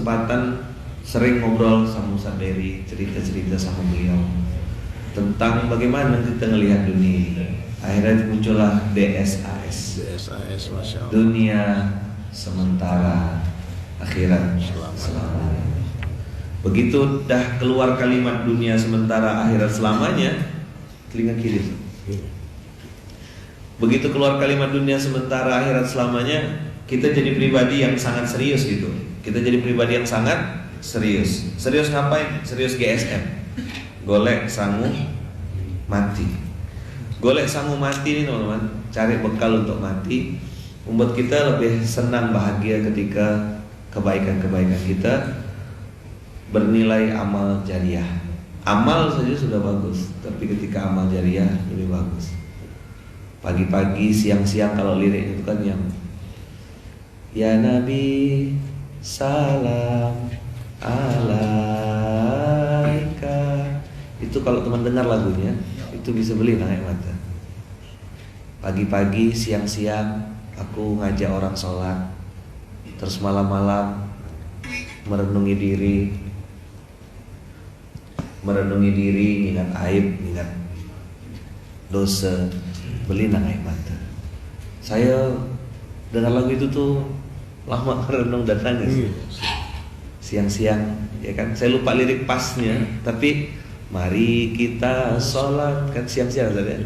kesempatan sering ngobrol sama Ustaz Dery, cerita-cerita sama beliau tentang bagaimana kita ngelihat dunia ini. Akhirnya muncullah DSAS, Masya Allah. dunia sementara, akhirat selamanya. Begitu dah keluar kalimat dunia sementara, akhirat selamanya, telinga kiri. Begitu keluar kalimat dunia sementara, akhirat selamanya, kita jadi pribadi yang sangat serius gitu. Kita jadi pribadi yang sangat serius. Serius ngapain? Serius GSM. Golek sangu mati. Golek sangu mati ini teman-teman, cari bekal untuk mati, membuat kita lebih senang, bahagia ketika kebaikan-kebaikan kita bernilai amal jariah. Amal saja sudah bagus, tapi ketika amal jariah lebih bagus. Pagi-pagi, siang-siang kalau lirik itu kan yang ya Nabi salam alaika. Itu kalau teman dengar lagunya, itu bisa beli naik mata. Pagi-pagi, siang-siang aku ngajak orang sholat, terus malam-malam merenungi diri, ingat aib, ingat dosa, beli naik mata. Saya dengar lagu itu tuh lama merenung dan nangis. Siang-siang, ya kan? Saya lupa lirik pasnya, tapi mari kita sholat, kan siang-siang tadi.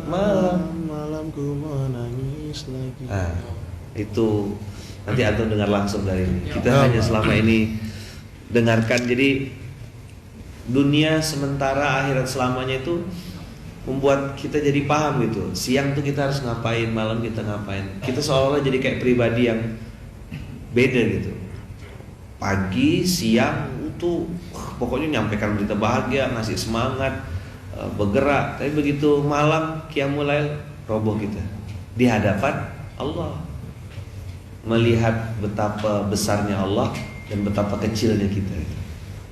Malamku menangis lagi. Itu nanti antum dengar langsung dari ini. Kita hanya selama ini dengarkan. Jadi dunia sementara, akhirat selamanya itu membuat kita jadi paham gitu. Siang tuh kita harus ngapain, malam kita ngapain. Kita seolah-olah jadi kayak pribadi yang beda gitu. Pagi, siang itu pokoknya nyampaikan berita bahagia, ngasih semangat, bergerak. Tapi begitu malam, qiyamul lail, roboh kita di hadapan Allah, melihat betapa besarnya Allah dan betapa kecilnya kita.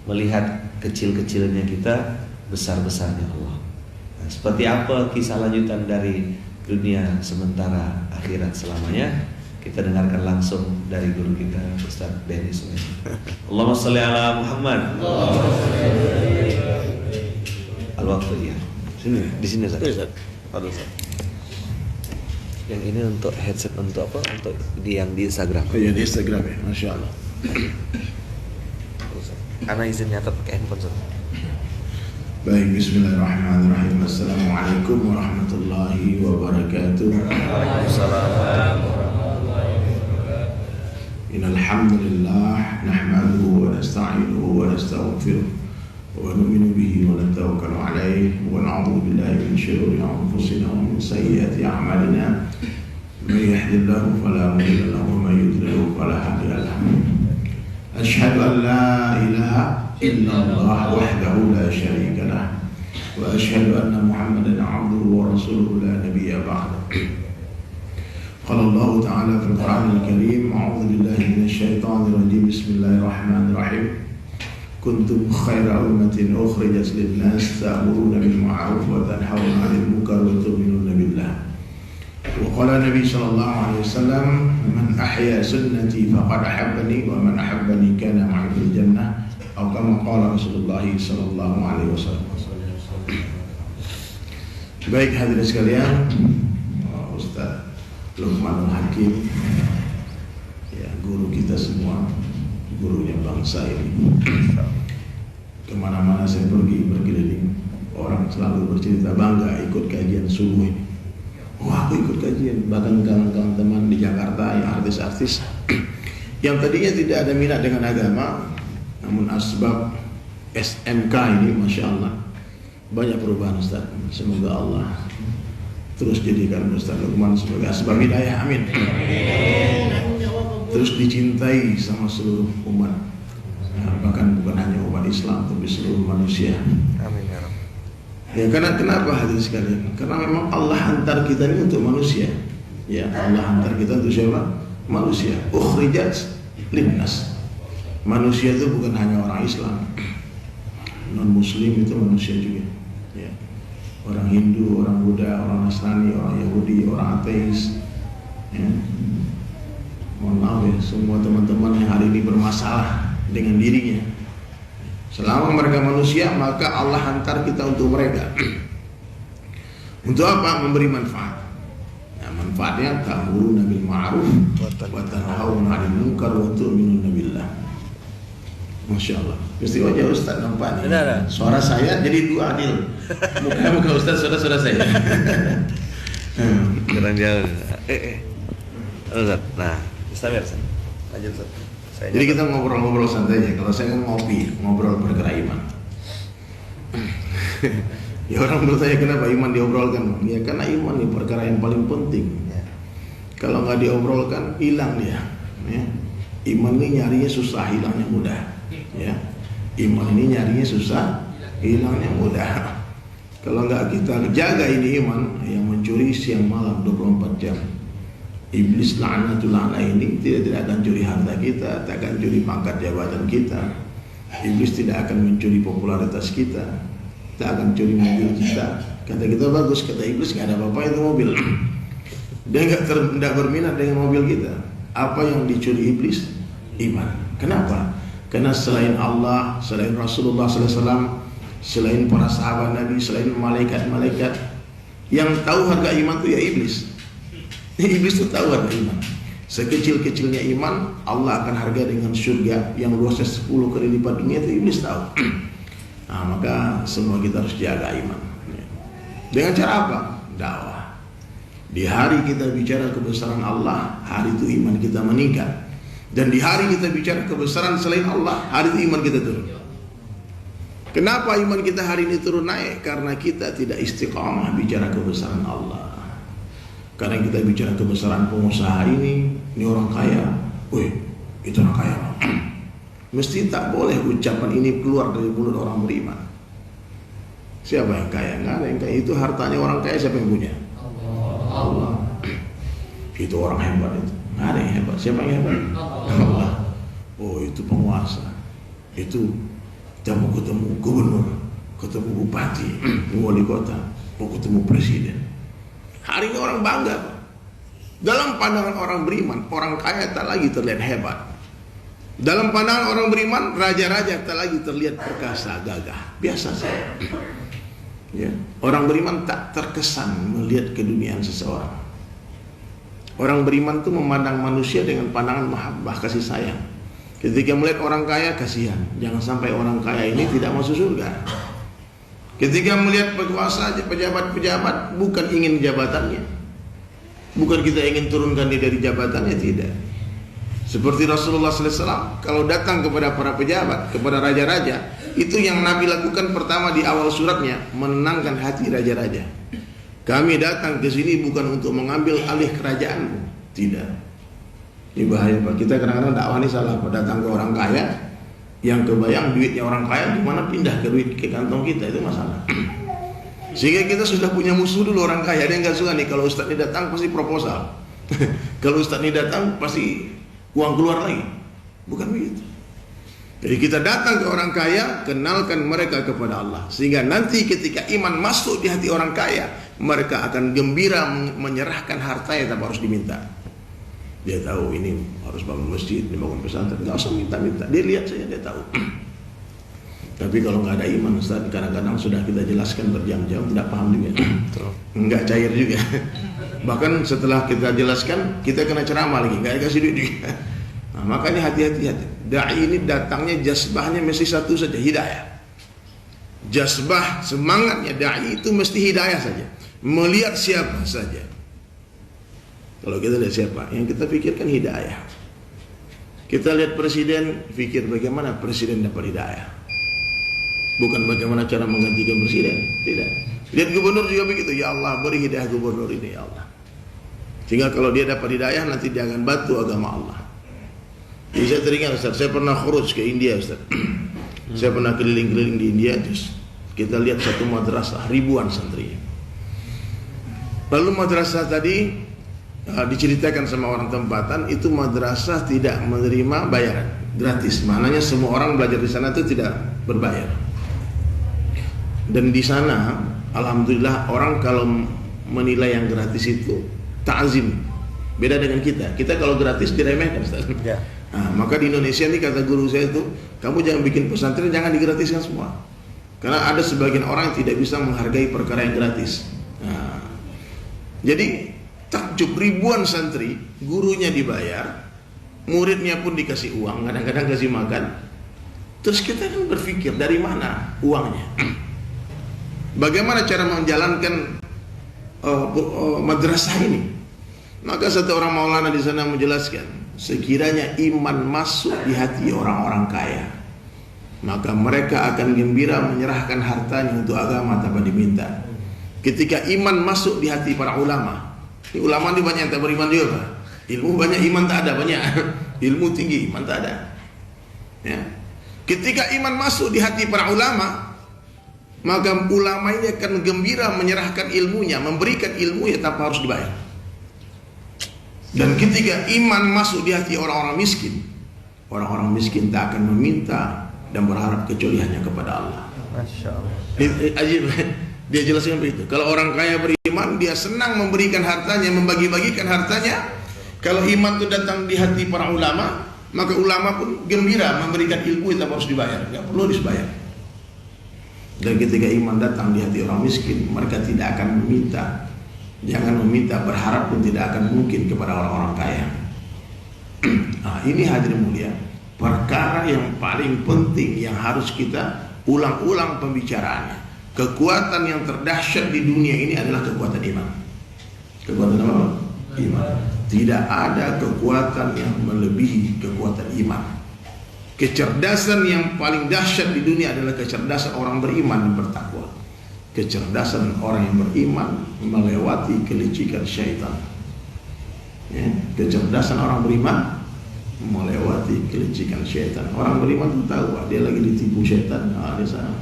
Melihat kecil-kecilnya kita, besar-besarnya Allah. Nah, seperti apa kisah lanjutan dari dunia sementara, akhirat selamanya? Kita dengarkan langsung dari guru kita, Ustaz Dery Sulaiman. Allahumma sholli ala Muhammad. Al-waqtu ya. Sini, di sini Ustaz. Aduh, Ustaz. Yang ini untuk headset untuk apa? Untuk yang di Instagram. Oh ya, di Instagram ya, Masya Allah. Karena izin nyatet pakai handphone Ustaz. Baik, bismillahirrahmanirrahim. Assalamualaikum warahmatullahi wabarakatuh. Waalaikumsalam. Innal hamdalillah nahmaduhu wa nasta'inuhu wa nastaghfiruh wa nu'minu bihi wa natawakkalu alayhi wa na'udzu billahi min shururi anfusina wa min sayyiati a'malina. May yahdihillahu fala mudilla lahu wa may yudlil fala hadiya lahu. Asyhadu an la ilaha illallah wahdahu la syarika lah wa asyhadu anna Muhammadan 'abduhu wa rasuluhu la nabiyya ba'dahu. قال الله تعالى في القرآن الكريم أعوذ بالله من الشيطان الرجيم بسم الله الرحمن الرحيم كنتم خير أمة أخرجت للناس تأمرون بالمعروف وتنهون عن المنكر وتؤمنون بالله وقال النبي صلى الله عليه وسلم من أحيا سنتي فقد أحبني ومن أحبني كان معي في الجنة أو كما قال رسول الله صلى الله عليه وسلم. Baik hadirin sekalian, Ustaz Luqmanul Hakim, ya, guru kita semua, gurunya bangsa ini. Kemana-mana saya pergi berkeliling, orang selalu bercerita bangga ikut kajian subuh ini. Wah, aku ikut kajian. Bahkan kawan-kawan teman di Jakarta yang artis-artis yang tadinya tidak ada minat dengan agama, namun asbab SMK ini, Masya Allah, banyak perubahan Ustaz. Semoga Allah terus jadikan Ustaz Luqman sebagai asbab hidayah, amin. Terus dicintai sama seluruh umat, ya, bahkan bukan hanya umat Islam tapi seluruh manusia, Amin ya Rabb. ya. Karena kenapa hadirin sekalian? Karena memang Allah hantar kita ini untuk manusia, ya. Allah hantar kita untuk siapa? Manusia. Ukhrijat linnas. Manusia itu bukan hanya orang Islam, non Muslim itu manusia juga, ya. Orang Hindu, orang Buddha, orang Nasrani, orang Yahudi, orang ateis, ya. Mohon maaf ya, semua teman-teman yang hari ini bermasalah dengan dirinya. Selama mereka manusia, maka Allah hantar kita untuk mereka. Untuk apa? Memberi manfaat. Nah, manfaatnya ta'muruna bil ma'ruf wa tanhauna 'anil munkar wa tu'minuna billah. Masya Allah. Mesti wajah Ustaz nampak nih. Suara saya jadi dua adil. Muka Ustaz, suara saya. Kurang jauh. Ustaz. Nah, Ustaz. Lanjut Ustaz. Jadi kita ngobrol-ngobrol santai aja. Kalau saya kan ngopi, ngobrol perkara iman. Ya orang bertanya kenapa iman diobrolkan? Ya karena iman ini perkara yang paling penting. Kalau nggak diobrolkan, hilang dia. Ya. Iman ini nyarinya susah, hilangnya mudah. Ya. Iman ini nyarinya susah, hilangnya mudah. Kalau nggak kita jaga ini iman yang mencuri siang malam 24 jam. Iblis la'natullah ini tidak akan curi harta kita, tak akan curi pangkat jabatan kita. Iblis tidak akan mencuri popularitas kita, tak akan curi mobil kita. Kata kita bagus, kata iblis nggak ada apa-apa itu mobil. Dia nggak berminat dengan mobil kita. Apa yang dicuri iblis? Iman. Kenapa? Karena selain Allah, selain Rasulullah SAW, selain para sahabat Nabi, selain malaikat-malaikat, yang tahu harga iman itu ya iblis. Iblis itu tahu harga iman. Sekecil-kecilnya iman, Allah akan harga dengan surga yang luasnya 10 kali lipat dunia, itu iblis tahu. Nah, maka semua kita harus jaga iman. Dengan cara apa? Dakwah. Di hari kita bicara kebesaran Allah, hari itu iman kita meningkat. Dan di hari kita bicara kebesaran selain Allah, hari itu iman kita turun. Kenapa iman kita hari ini turun naik? Karena kita tidak istiqamah bicara kebesaran Allah. Karena kita bicara kebesaran pengusaha ini orang kaya, wih, itu orang kaya. Mesti tak boleh ucapan ini keluar dari mulut orang beriman. Siapa yang kaya? Nggak ada yang kaya. Itu hartanya orang kaya, siapa yang punya? Allah. Itu orang hebat itu. Nggak ada yang hebat. Siapa yang hebat? Allah. Oh, itu penguasa. Itu kita mau ketemu gubernur, ketemu bupati, wali kota, mau ketemu presiden. Hari ini orang bangga, Pak. Dalam pandangan orang beriman, orang kaya tak lagi terlihat hebat. Dalam pandangan orang beriman, raja-raja tak lagi terlihat perkasa, gagah. Biasa saja. Ya. Orang beriman tak terkesan melihat keduniaan seseorang. Orang beriman itu memandang manusia dengan pandangan mahabbah, kasih sayang. Ketika melihat orang kaya, kasihan. Jangan sampai orang kaya ini tidak masuk surga. Ketika melihat penguasa, pejabat-pejabat, bukan ingin jabatannya, bukan kita ingin turunkan dia dari jabatannya, tidak. Seperti Rasulullah SAW, kalau datang kepada para pejabat, kepada raja-raja, itu yang Nabi lakukan pertama di awal suratnya, menenangkan hati raja-raja. Kami datang ke sini bukan untuk mengambil alih kerajaanmu, tidak. Ini bahaya Pak. Kita kadang-kadang dakwah ini salah, Pak. Datang ke orang kaya, yang kebayang duitnya orang kaya gimana pindah ke duit ke kantong kita, itu masalah. Sehingga kita sudah punya musuh dulu orang kaya. Dia nggak suka nih kalau ustaz ini datang pasti proposal. Kalau ustaz ini datang pasti uang keluar lagi. Bukan begitu. Jadi kita datang ke orang kaya, kenalkan mereka kepada Allah. Sehingga nanti ketika iman masuk di hati orang kaya, mereka akan gembira menyerahkan hartanya tanpa harus diminta. Dia tahu ini harus bangun masjid, ini bangun pesantren, nggak usah minta-minta. Dia lihat saja, dia tahu. Tapi kalau nggak ada iman, Ustaz, kadang-kadang sudah kita jelaskan berjam-jam, tidak paham juga. Nggak cair juga. Bahkan setelah kita jelaskan, kita kena ceramah lagi, nggak dikasih duit juga. Nah, makanya hati-hati. Dai ini datangnya jazbahnya mesti satu saja, hidayah. Jazbah semangatnya dai itu mesti hidayah saja. Melihat siapa saja. Kalau kita lihat siapa, yang kita pikirkan hidayah. Kita lihat presiden, pikir bagaimana presiden dapat hidayah. Bukan bagaimana cara menggantikan presiden, tidak. Lihat gubernur juga begitu, ya Allah beri hidayah gubernur ini ya Allah. Sehingga kalau dia dapat hidayah, nanti dia akan bantu agama Allah. Jadi saya teringat Ustaz, saya pernah khuruj ke India Ustaz. Saya pernah keliling-keliling di India, terus kita lihat satu madrasah, ribuan santri. Lalu madrasah tadi diceritakan sama orang tempatan, itu madrasah tidak menerima bayaran, gratis. Maknanya semua orang belajar di sana itu tidak berbayar. Dan di sana alhamdulillah orang kalau menilai yang gratis itu ta'zim. Beda dengan kita. Kita kalau gratis diremehkan Ustaz. Ya. Nah, maka di Indonesia nih kata guru saya itu, kamu jangan bikin pesantren, jangan digratiskan semua. Karena ada sebagian orang yang tidak bisa menghargai perkara yang gratis. Nah, jadi takjub ribuan santri, gurunya dibayar, muridnya pun dikasih uang, kadang-kadang kasih makan. Terus kita kan berpikir dari mana uangnya? Bagaimana cara menjalankan madrasah ini? Maka satu orang maulana di sana menjelaskan, sekiranya iman masuk di hati orang-orang kaya, maka mereka akan gembira menyerahkan hartanya untuk agama tanpa diminta. Ketika iman masuk di hati para ulama, ini ulama ini banyak yang tak beriman juga, Pak. Ilmu banyak, iman tak ada banyak. Ilmu tinggi, iman tak ada. Ya. Ketika iman masuk di hati para ulama, maka ulama ini akan gembira menyerahkan ilmunya, memberikan ilmunya tanpa harus dibayar. Dan ketika iman masuk di hati orang-orang miskin tak akan meminta dan berharap kecuali hanya kepada Allah. Masya Allah. Ajib. Dia jelaskan begitu. Kalau orang kaya beriman, dia senang memberikan hartanya, membagi-bagikan hartanya. Kalau iman itu datang di hati para ulama, maka ulama pun gembira memberikan ilmu tanpa harus dibayar, tidak perlu dibayar. Dan ketika iman datang di hati orang miskin, mereka tidak akan meminta. Jangan meminta, berharap pun tidak akan mungkin kepada orang-orang kaya. Nah, ini hadirin mulia, perkara yang paling penting yang harus kita ulang-ulang pembicaraannya. Kekuatan yang terdahsyat di dunia ini adalah kekuatan iman. Kekuatan apa? Iman. Tidak ada kekuatan yang melebihi kekuatan iman. Kecerdasan yang paling dahsyat di dunia adalah kecerdasan orang beriman dan bertakwa. Kecerdasan orang yang beriman melewati kelicikan syaitan. Ya, kecerdasan orang beriman melewati kelicikan syaitan. Orang beriman itu tahu dia lagi ditipu syaitan. Di sana.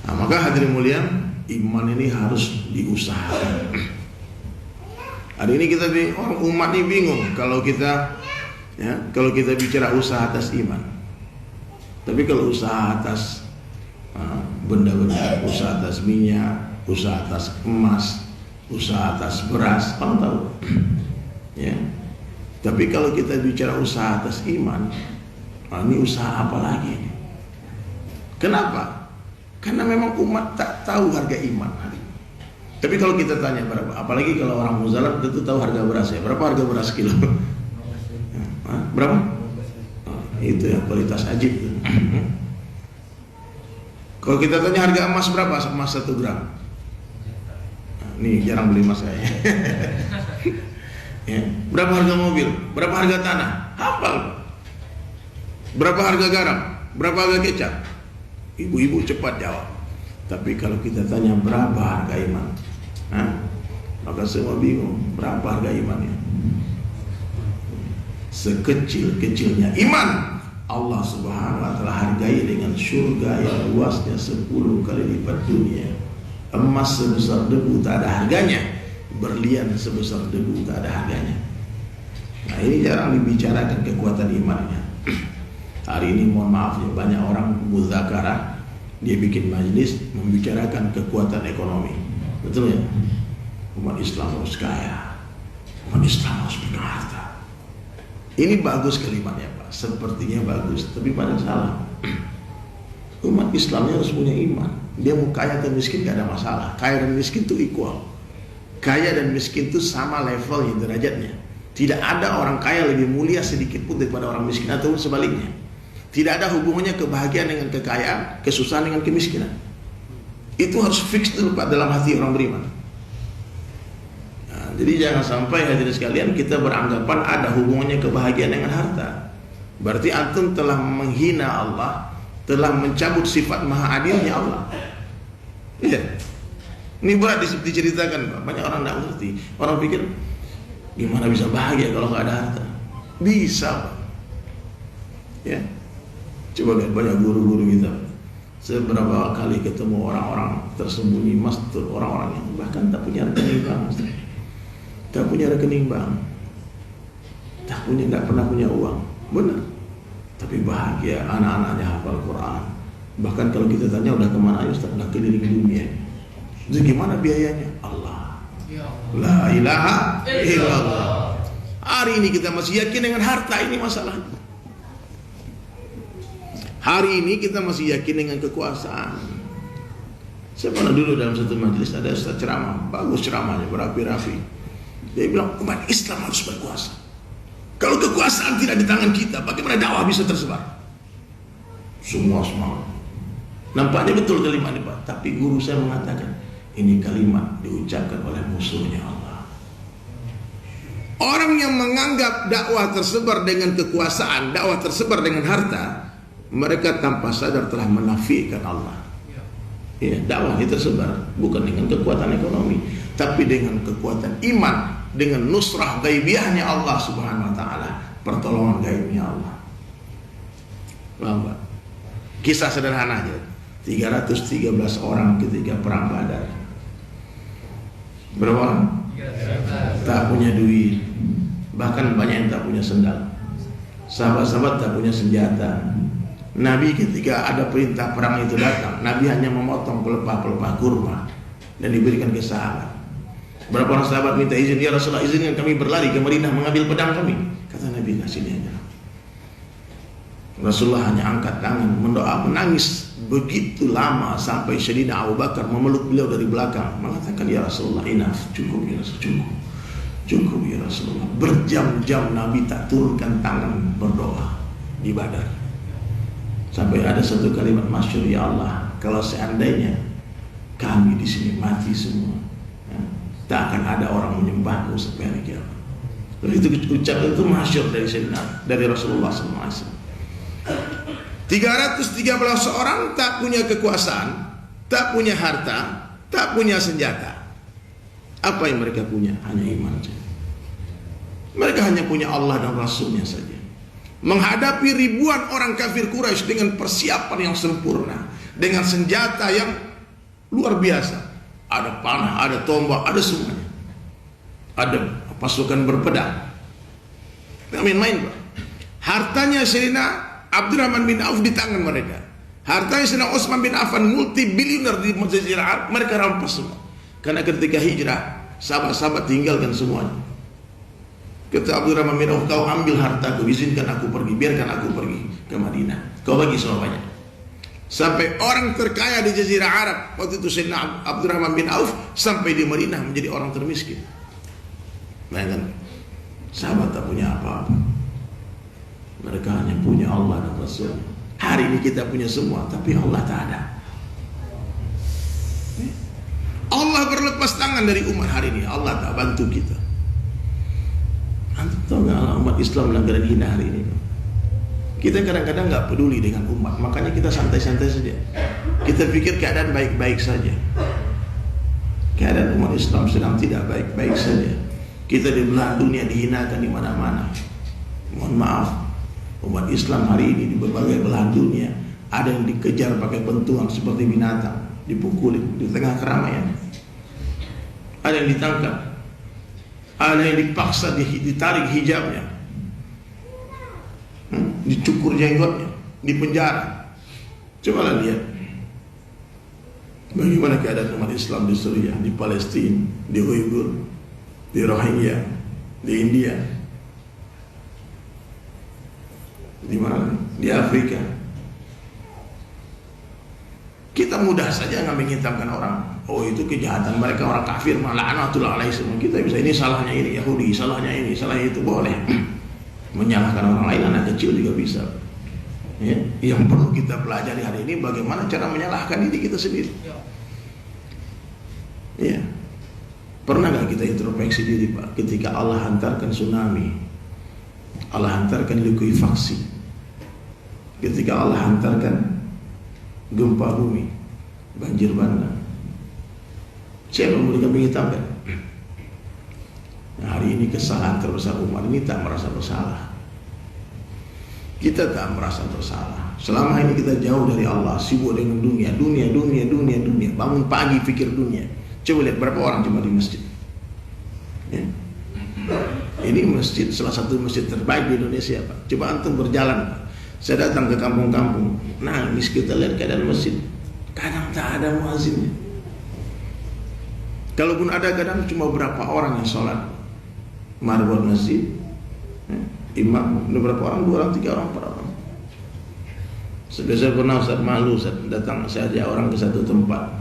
Nah, maka hadirin mulia, iman ini harus diusahakan. Hari ini kita orang umat ini bingung kalau kita bicara usaha atas iman. Tapi kalau usaha atas benda-benda, usaha atas minyak, usaha atas emas, usaha atas beras, orang tahu. Ya. Tapi kalau kita bicara usaha atas iman, ini usaha apa lagi ini? Kenapa? Karena memang umat tak tahu harga iman. Tapi kalau kita tanya berapa, apalagi kalau orang Muzalab tentu tahu harga beras ya. Berapa harga beras kilo? Berapa? Itu yang kualitas ajib. Kalau kita tanya harga emas berapa? Emas 1 gram. Nih jarang beli emas saya. Ya. Berapa harga mobil? Berapa harga tanah? Hafal. Berapa harga garam? Berapa harga kecap? Ibu-ibu cepat jawab. Tapi kalau kita tanya berapa harga iman, maka semua bingung berapa harga imannya. Sekecil-kecilnya iman, Allah Subhanahu wa taala hargai dengan surga yang luasnya 10 kali lipat dunia. Emas sebesar debu tak ada harganya, berlian sebesar debu tak ada harganya. Nah, ini jarang dibicarakan kekuatan imannya. Hari ini mohon maaf ya, banyak orang mudzakarah, dia bikin majelis membicarakan kekuatan ekonomi. Betul ya? Umat Islam harus kaya, umat Islam harus punya harta. Ini bagus kalimatnya Pak, sepertinya bagus, tapi pada salah. Umat Islamnya harus punya iman. Dia mau kaya atau miskin gak ada masalah. Kaya dan miskin itu equal. Kaya dan miskin itu sama levelnya, derajatnya. Tidak ada orang kaya lebih mulia sedikit pun daripada orang miskin, atau sebaliknya. Tidak ada hubungannya kebahagiaan dengan kekayaan, kesusahan dengan kemiskinan. Itu harus fix dulu Pak dalam hati orang beriman. Nah, jadi jangan sampai hadirin sekalian kita beranggapan ada hubungannya kebahagiaan dengan harta. Berarti antum telah menghina Allah, telah mencabut sifat maha adilnya Allah. Iya. Ini berat diceritakan Pak. Banyak orang tidak mengerti. Orang pikir gimana bisa bahagia kalau nggak ada harta? Bisa Pak. Ya. Coba lihat banyak guru-guru kita. Seberapa kali ketemu orang-orang tersembunyi master, orang-orang yang bahkan tak punya rekening bank, tak punya rekening bank, tak pernah punya uang, benar. Tapi bahagia, anak-anaknya hafal Quran. Bahkan kalau kita tanya udah kemana aja, Ustaz, udah keliling dunia. Itu gimana biayanya? Allah. La ilaha illallah. Hari ini kita masih yakin dengan harta, ini masalahnya. Hari ini kita masih yakin dengan kekuasaan. Saya pernah dulu dalam satu majelis ada ustaz ceramah, bagus ceramahnya, berapi-rapi. Dia bilang umat Islam harus berkuasa. Kalau kekuasaan tidak di tangan kita, bagaimana dakwah bisa tersebar? Semua semangat. Nampaknya betul kalimat ini Pak, tapi guru saya mengatakan ini kalimat diucapkan oleh musuhnya Allah. Orang yang menganggap dakwah tersebar dengan kekuasaan, dakwah tersebar dengan harta, mereka tanpa sadar telah menafikan Allah. Ya, dakwah itu tersebar bukan dengan kekuatan ekonomi, tapi dengan kekuatan iman, dengan nusrah gaibiahnya Allah Subhanahu wa taala, pertolongan gaibnya Allah. Paham Pak? Kisah sederhana aja. 313 orang ketika perang Badar. Berapa orang? Tak punya duit, bahkan banyak yang tak punya sendal. Sahabat-sahabat tak punya senjata. Nabi ketika ada perintah perang itu datang, Nabi hanya memotong pelepah-pelepah kurma dan diberikan ke sahabat. Berapa orang sahabat minta izin, ya Rasulullah izinkan kami berlari ke Madinah mengambil pedang kami. Kata Nabi, nah sini aja. Rasulullah hanya angkat tangan mendoa, menangis begitu lama sampai Sayyidina Abu Bakar memeluk beliau dari belakang mengatakan, ya Rasulullah, enough, cukup ya Rasulullah, cukup ya Rasulullah. Berjam-jam Nabi tak turunkan tangan berdoa di Badar. Sampai ada satu kalimat masyhur, ya Allah, kalau seandainya kami di sini mati semua, ya, tak akan ada orang menyembahmu sampai hari kiamat. Itu ucapan itu masyhur dari Rasulullah SAW. 313 orang tak punya kekuasaan, tak punya harta, tak punya senjata. Apa yang mereka punya? Hanya iman saja. Mereka hanya punya Allah dan Rasulnya saja. Menghadapi ribuan orang kafir Quraisy dengan persiapan yang sempurna, dengan senjata yang luar biasa. Ada panah, ada tombak, ada semuanya. Ada pasukan berpedang. Tidak main-main Pak. Hartanya Sayyidina Abdurrahman bin Auf di tangan mereka. Hartanya Sayyidina Utsman bin Affan, multi bilioner di Jazirah Arab, mereka rampas semua. Karena ketika hijrah, sahabat-sahabat tinggalkan semuanya. Kata Abdurrahman bin Auf, kau ambil hartaku, izinkan aku pergi, biarkan aku pergi ke Madinah. Kau bagi semuanya. Sampai orang terkaya di Jazirah Arab waktu itu Sayyidina Abdurrahman bin Auf, sampai di Madinah menjadi orang termiskin. Bayangkan, sahabat tak punya apa-apa. Mereka hanya punya Allah dan Rasul. Hari ini kita punya semua, tapi Allah tak ada. Allah berlepas tangan dari umat hari ini. Allah tak bantu kita. Antum tahu nggak umat Islam langgaran hina hari ini? Kita kadang-kadang nggak peduli dengan umat, makanya kita santai-santai saja. Kita pikir keadaan baik-baik saja. Keadaan umat Islam sedang tidak baik-baik saja. Kita di belahan dunia dihinakan di mana-mana. Mohon maaf, umat Islam hari ini di berbagai belahan dunia ada yang dikejar pakai bentuan seperti binatang, dipukulin di tengah keramaian. Ada yang ditangkap, ada yang dipaksa ditarik hijabnya, dicukur jenggotnya, dipenjara. Cobalah lihat bagaimana keadaan umat Islam di Suriah, di Palestina, di Uyghur, di Rohingya, di India, di mana? Di Afrika. Kita mudah saja ngambil hitamkan orang. Oh itu kejahatan mereka, orang kafir, laknatullah alaihi semua. Kita bisa ini salahnya ini Yahudi, salahnya ini, salahnya itu, boleh. Menyalahkan orang lain, anak kecil juga bisa. Ya, yang perlu kita pelajari hari ini bagaimana cara menyalahkan diri kita sendiri. Ya. Pernah gak kita introspeksi diri Pak, ketika Allah hantarkan tsunami, Allah hantarkan likuifaksi, ketika Allah hantarkan gempa bumi, banjir bandang, siapa yang memberikan penghitamkan? Nah, hari ini kesalahan terbesar umat ini tak merasa bersalah. Kita tak merasa bersalah. Selama ini kita jauh dari Allah, sibuk dengan dunia, bangun pagi pikir dunia. Coba lihat berapa orang cuma di masjid. Ya. Ini masjid, salah satu masjid terbaik di Indonesia Pak. Coba antum berjalan Pak. Saya datang ke kampung-kampung, nangis kita lihat keadaan masjid. Kadang tak ada muazzinnya. Kalaupun ada kadang cuma berapa orang yang sholat. Mari buat masjid, Imam berapa orang? 2 orang, 3 orang, 4 orang. Saya pernah Ustaz malu, Ustaz datang, saya ajak orang ke satu tempat,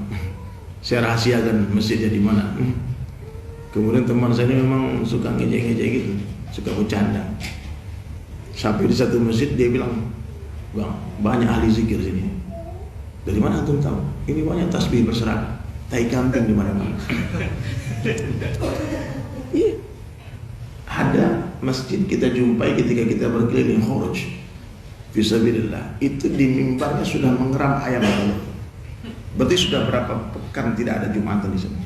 saya rahasiakan masjidnya di mana. Kemudian teman saya ini memang suka ngejek-ngejek gitu, suka bercanda. Sampai di satu masjid dia bilang, "Bang, banyak ahli zikir sini." Dari mana antum tahu? Ini banyak tasbih berserakan, tai kambing di mana-mana. Iya. Ada masjid kita jumpai ketika kita berkeliling khuruj fisabilillah, itu di mimbarnya sudah mengeram ayam telur. Berarti sudah berapa pekan tidak ada Jumatan di sana.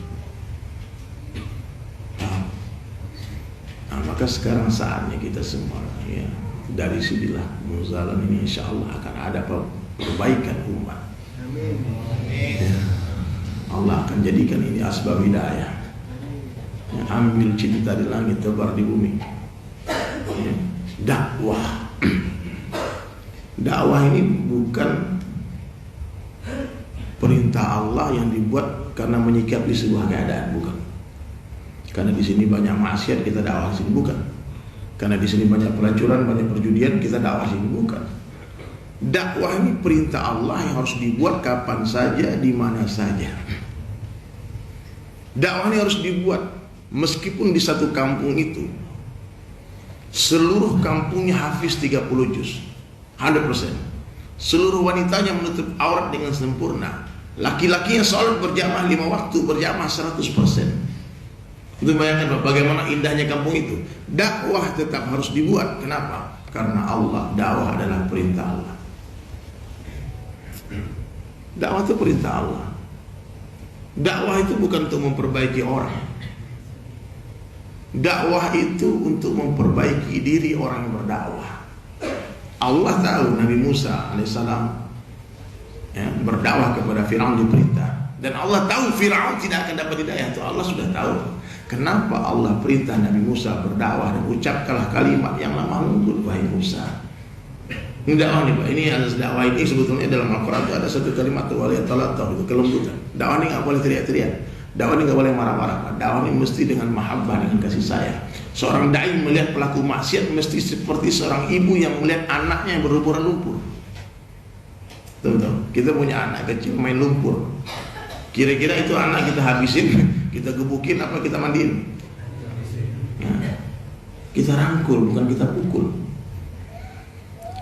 Nah, maka sekarang saatnya kita semua ya, dari sinilah Muzalan ini insya Allah akan ada perbaikan umat. Ya, Allah akan jadikan ini asbab hidayah. Ya, ambil cinta di langit, tebar di bumi. Ya, dakwah. Dakwah ini bukan perintah Allah yang dibuat karena menyikapi sebuah keadaan, bukan. Karena di sini banyak maksiat, kita dakwah sini, bukan. Karena di sini banyak pelacuran, banyak perjudian, kita dakwah sini, bukan. Dakwah ini perintah Allah yang harus dibuat kapan saja, di mana saja. Dakwah ini harus dibuat meskipun di satu kampung itu seluruh kampungnya hafiz 30 juz, 100%. Seluruh wanitanya menutup aurat dengan sempurna. Laki-lakinya sholat berjamaah 5 waktu, berjamaah 100%. Itu bayangkan bagaimana indahnya kampung itu. Dakwah tetap harus dibuat. Kenapa? Karena Allah, dakwah adalah perintah Allah. Dakwah itu perintah Allah. Dakwah itu bukan untuk memperbaiki orang. Dakwah itu untuk memperbaiki diri orang yang berdakwah. Allah tahu Nabi Musa alaihissalam ya, berdakwah kepada Firaun diperintah, dan Allah tahu Firaun tidak akan dapat hidayah. Itu Allah sudah tahu. Kenapa Allah perintah Nabi Musa berdakwah dan ucapkanlah kalimat yang lama lembut wahai Musa. Ini dakwah nih Pak. Ini ada dakwah ini sebetulnya dalam Al-Quran itu ada satu kalimat waliyatalatah, itu kelembutan. Dakwah ini nggak boleh teriak-teriak. Dakwah ini nggak boleh marah-marah. Dakwah ini mesti dengan mahabbah, dengan kasih sayang. Seorang dai melihat pelaku maksiat mesti seperti seorang ibu yang melihat anaknya yang berhamburan lumpur. Tuh, kita punya anak kecil main lumpur. Kira-kira itu anak kita habisin, kita gebukin apa kita mandiin? Nah, kita rangkul, bukan kita pukul.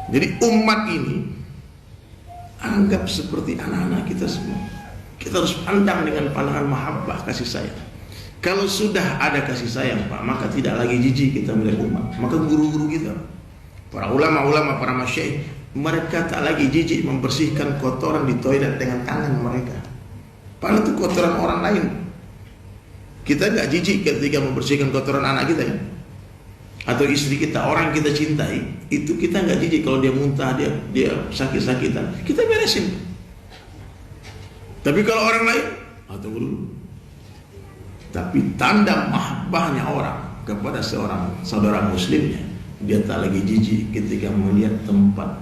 Jadi umat ini anggap seperti anak-anak kita semua. Kita harus pandang dengan pandangan mahabbah, kasih sayang. Kalau sudah ada kasih sayang Pak, maka tidak lagi jijik kita melihat umat. Maka guru-guru kita, para ulama-ulama, para masyaikh, mereka tak lagi jijik membersihkan kotoran di toilet dengan tangan mereka. Padahal itu kotoran orang lain. Kita nggak jijik ketika membersihkan kotoran anak kita ya, atau istri kita, orang yang kita cintai, itu kita nggak jijik kalau dia muntah, dia sakit-sakitan, kita beresin. Tapi kalau orang lain, tunggu dulu. Tapi tanda mahabbahnya orang kepada seorang saudara muslimnya, dia tak lagi jijik ketika melihat tempat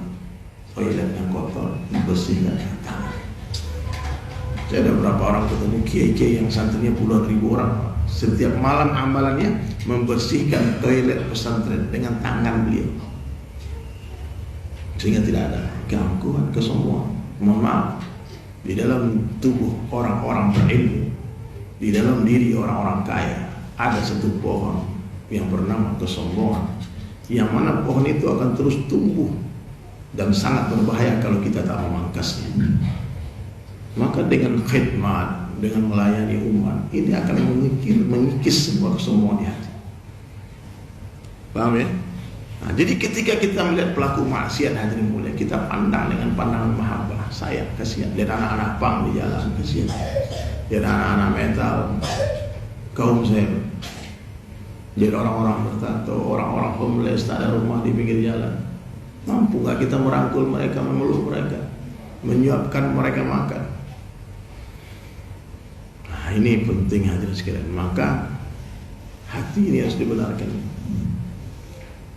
toilet yang kotor dibersihkan dengan tangan. Saya ada beberapa orang ketemu kiai-kiai yang santrinya puluhan ribu orang. Setiap malam amalannya membersihkan toilet pesantren dengan tangan beliau, sehingga tidak ada gangguan, kesombongan. Mohon maaf, di dalam tubuh orang-orang berilmu, di dalam diri orang-orang kaya, ada satu pohon yang bernama kesombongan, yang mana pohon itu akan terus tumbuh dan sangat berbahaya kalau kita tak memangkasnya. Maka dengan khidmat, dengan melayani umat, ini akan mengikis semua kesombongan di hati. Paham ya? Nah, jadi ketika kita melihat pelaku maksiat hadirin mulia, kita pandang dengan pandangan mahabbah, sayang, kasihan. Lihat anak-anak pang di jalan, kasihan. Lihat anak-anak metal, kaum saya. Jadi orang-orang bertato, orang-orang homeless, tak ada rumah di pinggir jalan. Mampu gak kita merangkul mereka, memeluk mereka, menyuapkan mereka makan? Nah, ini penting hadirin sekalian. Maka hati ini harus dibenarkan.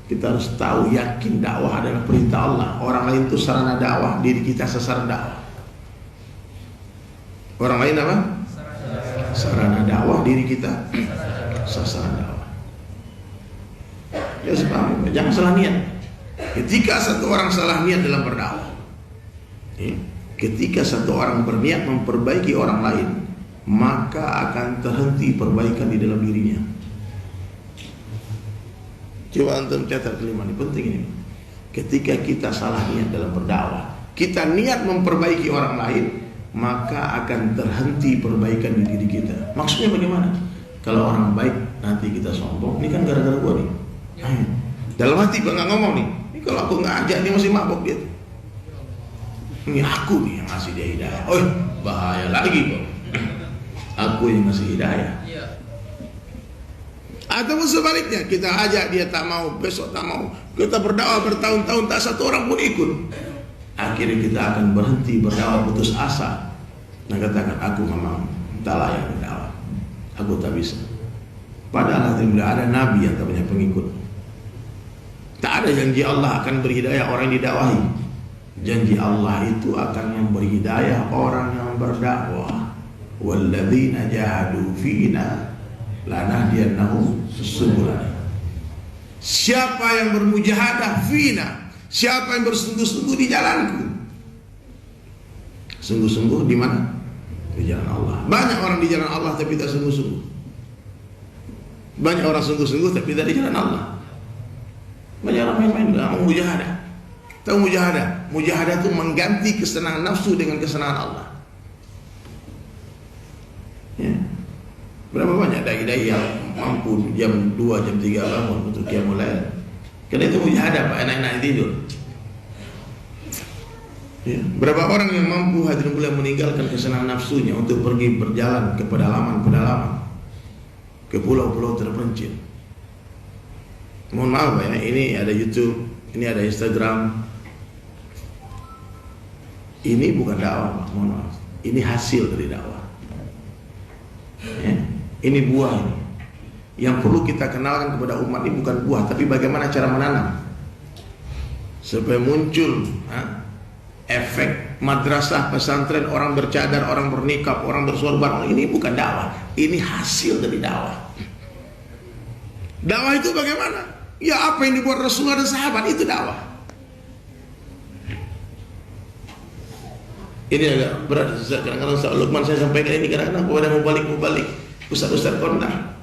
Kita harus tahu, yakin dakwah adalah perintah Allah. Orang lain itu sarana dakwah, diri kita sasaran dakwah. Orang lain apa? Sarana dakwah, diri kita sasaran dakwah. Jangan salah niat. Ketika satu orang salah niat dalam berdakwah, ketika satu orang berniat memperbaiki orang lain, maka akan terhenti perbaikan di dalam dirinya. Coba antum catat kelima ini, penting ini. Ketika kita salah niat dalam berdakwah, kita niat memperbaiki orang lain, maka akan terhenti perbaikan di diri kita. Maksudnya bagaimana? Kalau orang baik nanti kita sombong, ini kan gara-gara gua nih. Dalam hati gua nggak ngomong nih. Ini kalau aku nggak ajak dia masih mabok dia. Ini aku nih yang ngasih dia hidayah. Oh, bahaya lagi kok. Aku yang ngasih hidayah. Atau sebaliknya, kita ajak dia tak mau, besok tak mau. Kita berdakwah bertahun-tahun tak satu orang pun ikut. Akhirnya kita akan berhenti berdakwah, putus asa. Nah, katakan aku memang tak layak berdakwah. Aku tak bisa. Padahal tidak ada nabi yang tak punya pengikut. Tak ada janji Allah akan beri hidayah orang yang didakwahi. Janji Allah itu akan memberi hidayah orang yang berdakwah. Walladzina jahadu fina lanahdiyannahum subulana. Siapa yang bermujahadah fina, siapa yang bersungguh-sungguh di jalanku. Sungguh-sungguh di mana? Di jalan Allah. Banyak orang di jalan Allah tapi tak sungguh-sungguh. Banyak orang sungguh-sungguh tapi tak di jalan Allah. Banyak orang main-main enggak mau mujahadah. Tahu mujahadah? Mujahadah itu mengganti kesenangan nafsu dengan kesenangan Allah. Ya. Berapa banyak dai-dai yang mampu jam 2, jam 3 bangun untuk qiyamul lail. Karena itu mujahadah Pak, enak-enak tidur. Ya. Berapa orang yang mampu hadirin bulan meninggalkan kesenangan nafsunya untuk pergi berjalan ke pedalaman-pedalaman, ke pulau-pulau terpencil. Mohon maaf Pak ya, ini ada YouTube, ini ada Instagram. Ini bukan dakwah Pak, mohon maaf. Ini hasil dari dakwah. Ya. Ini buah ini. Yang perlu kita kenalkan kepada umat ini bukan buah, tapi bagaimana cara menanam supaya muncul efek madrasah, pesantren, orang bercadar, orang bernikab, orang bersorban. Ini bukan dakwah, ini hasil dari dakwah. Dakwah itu bagaimana? Ya apa yang dibuat Rasulullah dan sahabat itu dakwah. Ini agak berat. Kadang-kadang Ustaz Lukman saya sampaikan ini kadang-kadang kepada mubalik Ustaz-Ustaz kondang.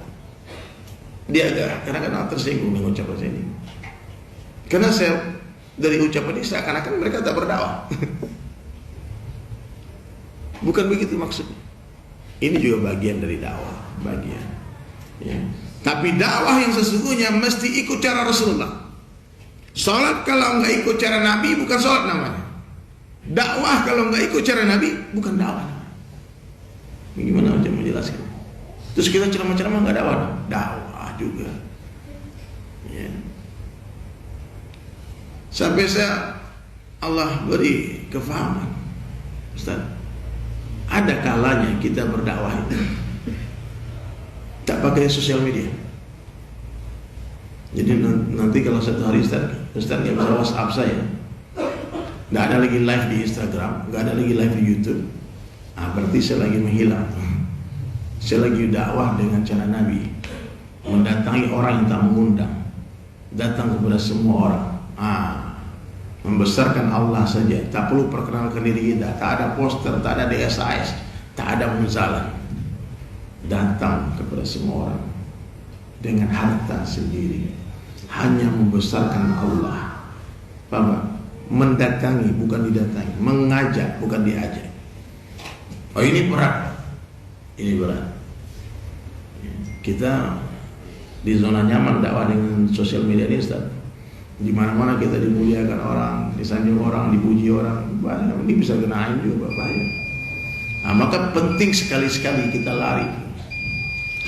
Dia agak kadang-kadang tersinggung dengan ucapan saya ini. Karena saya dari ucapan ini seakan-akan mereka tak berdakwah. Bukan begitu maksudnya. Ini juga bagian dari dakwah, bagian. Ya. Tapi dakwah yang sesungguhnya mesti ikut cara Rasulullah. Salat kalau nggak ikut cara Nabi bukan salat namanya. Dakwah kalau nggak ikut cara Nabi bukan dakwah. Gimana macam menjelaskan? Terus kita ceramah-ceramah nggak dakwah? Dakwah juga. Ya. Sampai saya Allah beri kefahaman, Ustaz. Ada kalanya kita berdakwah itu tak pakai sosial media. Jadi nanti kalau satu hari Ustaz nggak bisa WhatsApp saya, nggak ada lagi live di Instagram, nggak ada lagi live di YouTube. Berarti saya lagi menghilang. Saya lagi dakwah dengan cara Nabi, mendatangi orang yang tak mengundang, datang kepada semua orang. Membesarkan Allah saja, tak perlu perkenalkan diri kita, tak ada poster, tak ada DSIS, tak ada munzalah. Datang kepada semua orang dengan harta sendiri, hanya membesarkan Allah. Paham? Mendatangi bukan didatangi, mengajak bukan diajak. Oh ini berat, ini berat. Kita di zona nyaman dakwah dengan sosial media ini, Ustaz. Di mana-mana kita dimuliakan orang, disanjung orang, dipuji orang, banyak. Ini bisa kenain juga bahaya. Maka penting sekali-sekali kita lari,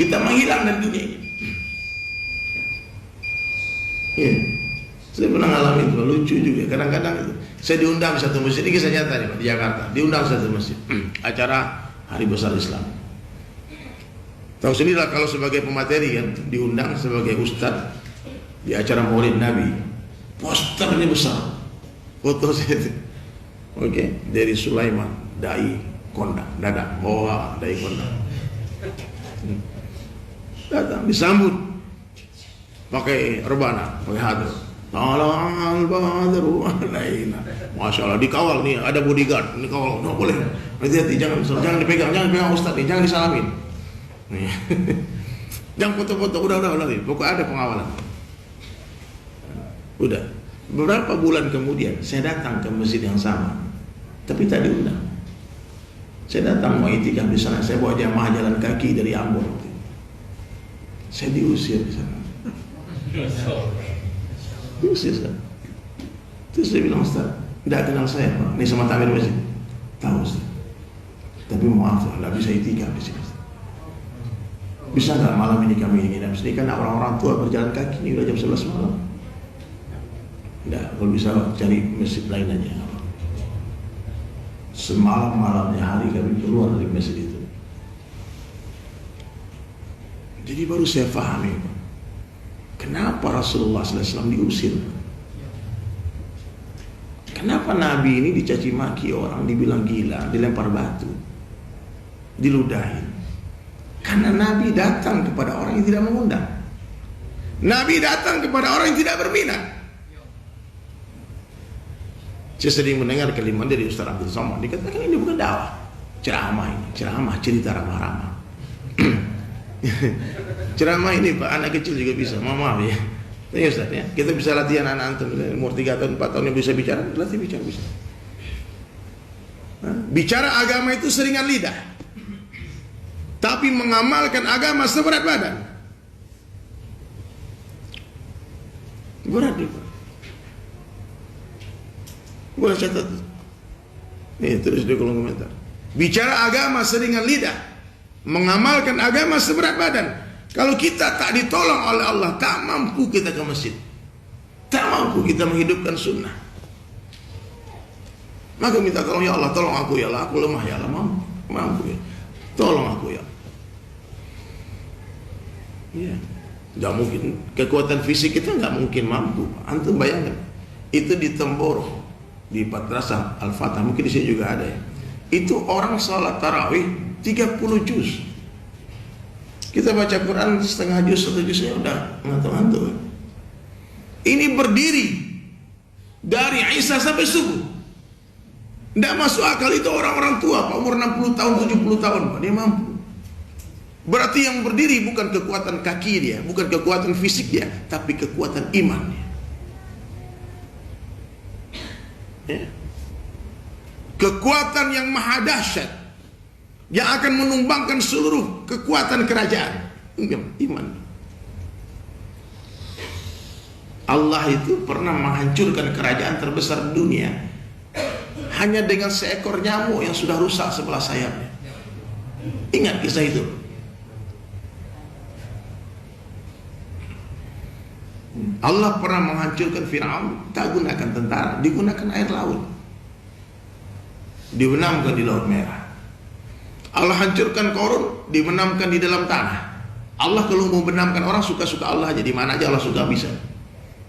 kita menghilang dari dunia ini. Ya, saya pernah ngalamin itu, lucu juga. Kadang-kadang itu, saya diundang satu masjid, ini kisah nyata nih Pak, di Jakarta. Diundang satu masjid, acara Hari Besar Islam. Tahu sendirilah kalau sebagai pemateri kan, diundang sebagai ustadz di acara Maulid Nabi. Posternya besar, foto saya itu. Oke, dari Sulaiman, dai kondang, dadang, bawa dai kondang. Datang disambut. pakai rebana, pakai hadro. Talal badru alaina. Masya Allah, dikawal nih, ada bodyguard, dikawal, nggak boleh. Hati-hati, jangan dipegang Ustaz, jangan disalamin. Nih. Jangan foto-foto, udah, pokoknya ada pengawalan. Udah. Beberapa bulan kemudian, saya datang ke masjid yang sama, tapi tak diundang. Saya datang mau itikaf di sana, saya bawa jamaah jalan kaki dari Ambon. Saya diusir di sana. Diusir kan. Terus dia bilang, Ustaz, tidak kenal saya Pak, ini sama takmir masjid. Tahu Ustaz, tapi maaf lah, tidak bisa itikaf di sini. Bisa nggak malam ini kami ingin di sini, karena orang-orang tua berjalan kaki ini udah jam 11 malam. Tidak, kalau bisa cari masjid lain aja. Semalam-malamnya hari kami keluar dari masjid itu. Jadi baru saya pahami, kenapa Rasulullah SAW diusir? Kenapa Nabi ini dicaci maki orang, dibilang gila, dilempar batu, diludahin? Karena Nabi datang kepada orang yang tidak mengundang. Nabi datang kepada orang yang tidak berminat. Saya sering mendengar kalimat dari Ustaz Abdul Somad, dikatakan ini bukan dakwah, ceramah, cerita ramah-ramah. Ceramah ini Pak, anak kecil juga bisa, maaf ya. Ya Ustaz ya, kita bisa latihan anak antum umur 3 tahun, 4 tahun yang bisa bicara, latih bicara bisa. Bicara agama itu seringan lidah, tapi mengamalkan agama seberat badan. Berat juga. Boleh catat. Nih terus di kolom komentar. Bicara agama seringan lidah, mengamalkan agama seberat badan. Kalau kita tak ditolong oleh Allah, tak mampu kita ke masjid, tak mampu kita menghidupkan sunnah, maka minta tolong, ya Allah, tolong aku ya Allah, aku lemah ya Allah, mampu ya, tolong aku ya. Ya, nggak mungkin, kekuatan fisik kita nggak mungkin mampu. Antum bayangkan, itu di Temboro, di Madrasah Al-Fatah, mungkin di sini juga ada ya. Itu orang salat tarawih 30 juz. Kita baca Quran setengah juz, 1 juznya udah ngantuk-ngantuk. Ini berdiri dari Isya sampai subuh. Tidak masuk akal, itu orang-orang tua Pak, umur 60 tahun, 70 tahun Pak, dia mampu. Berarti yang berdiri bukan kekuatan kaki dia, bukan kekuatan fisik dia, tapi kekuatan iman dia. Ya. Kekuatan yang maha dahsyat, yang akan menumbangkan seluruh kekuatan kerajaan. Iman. Allah itu pernah menghancurkan kerajaan terbesar di dunia hanya dengan seekor nyamuk yang sudah rusak sebelah sayapnya. Ingat kisah itu. Allah pernah menghancurkan Fir'aun, tak gunakan tentara, digunakan air laut, dibenamkan di Laut Merah. Allah hancurkan Qarun, dibenamkan di dalam tanah. Allah kalau mau benamkan orang, suka-suka Allah aja, di mana aja Allah suka bisa.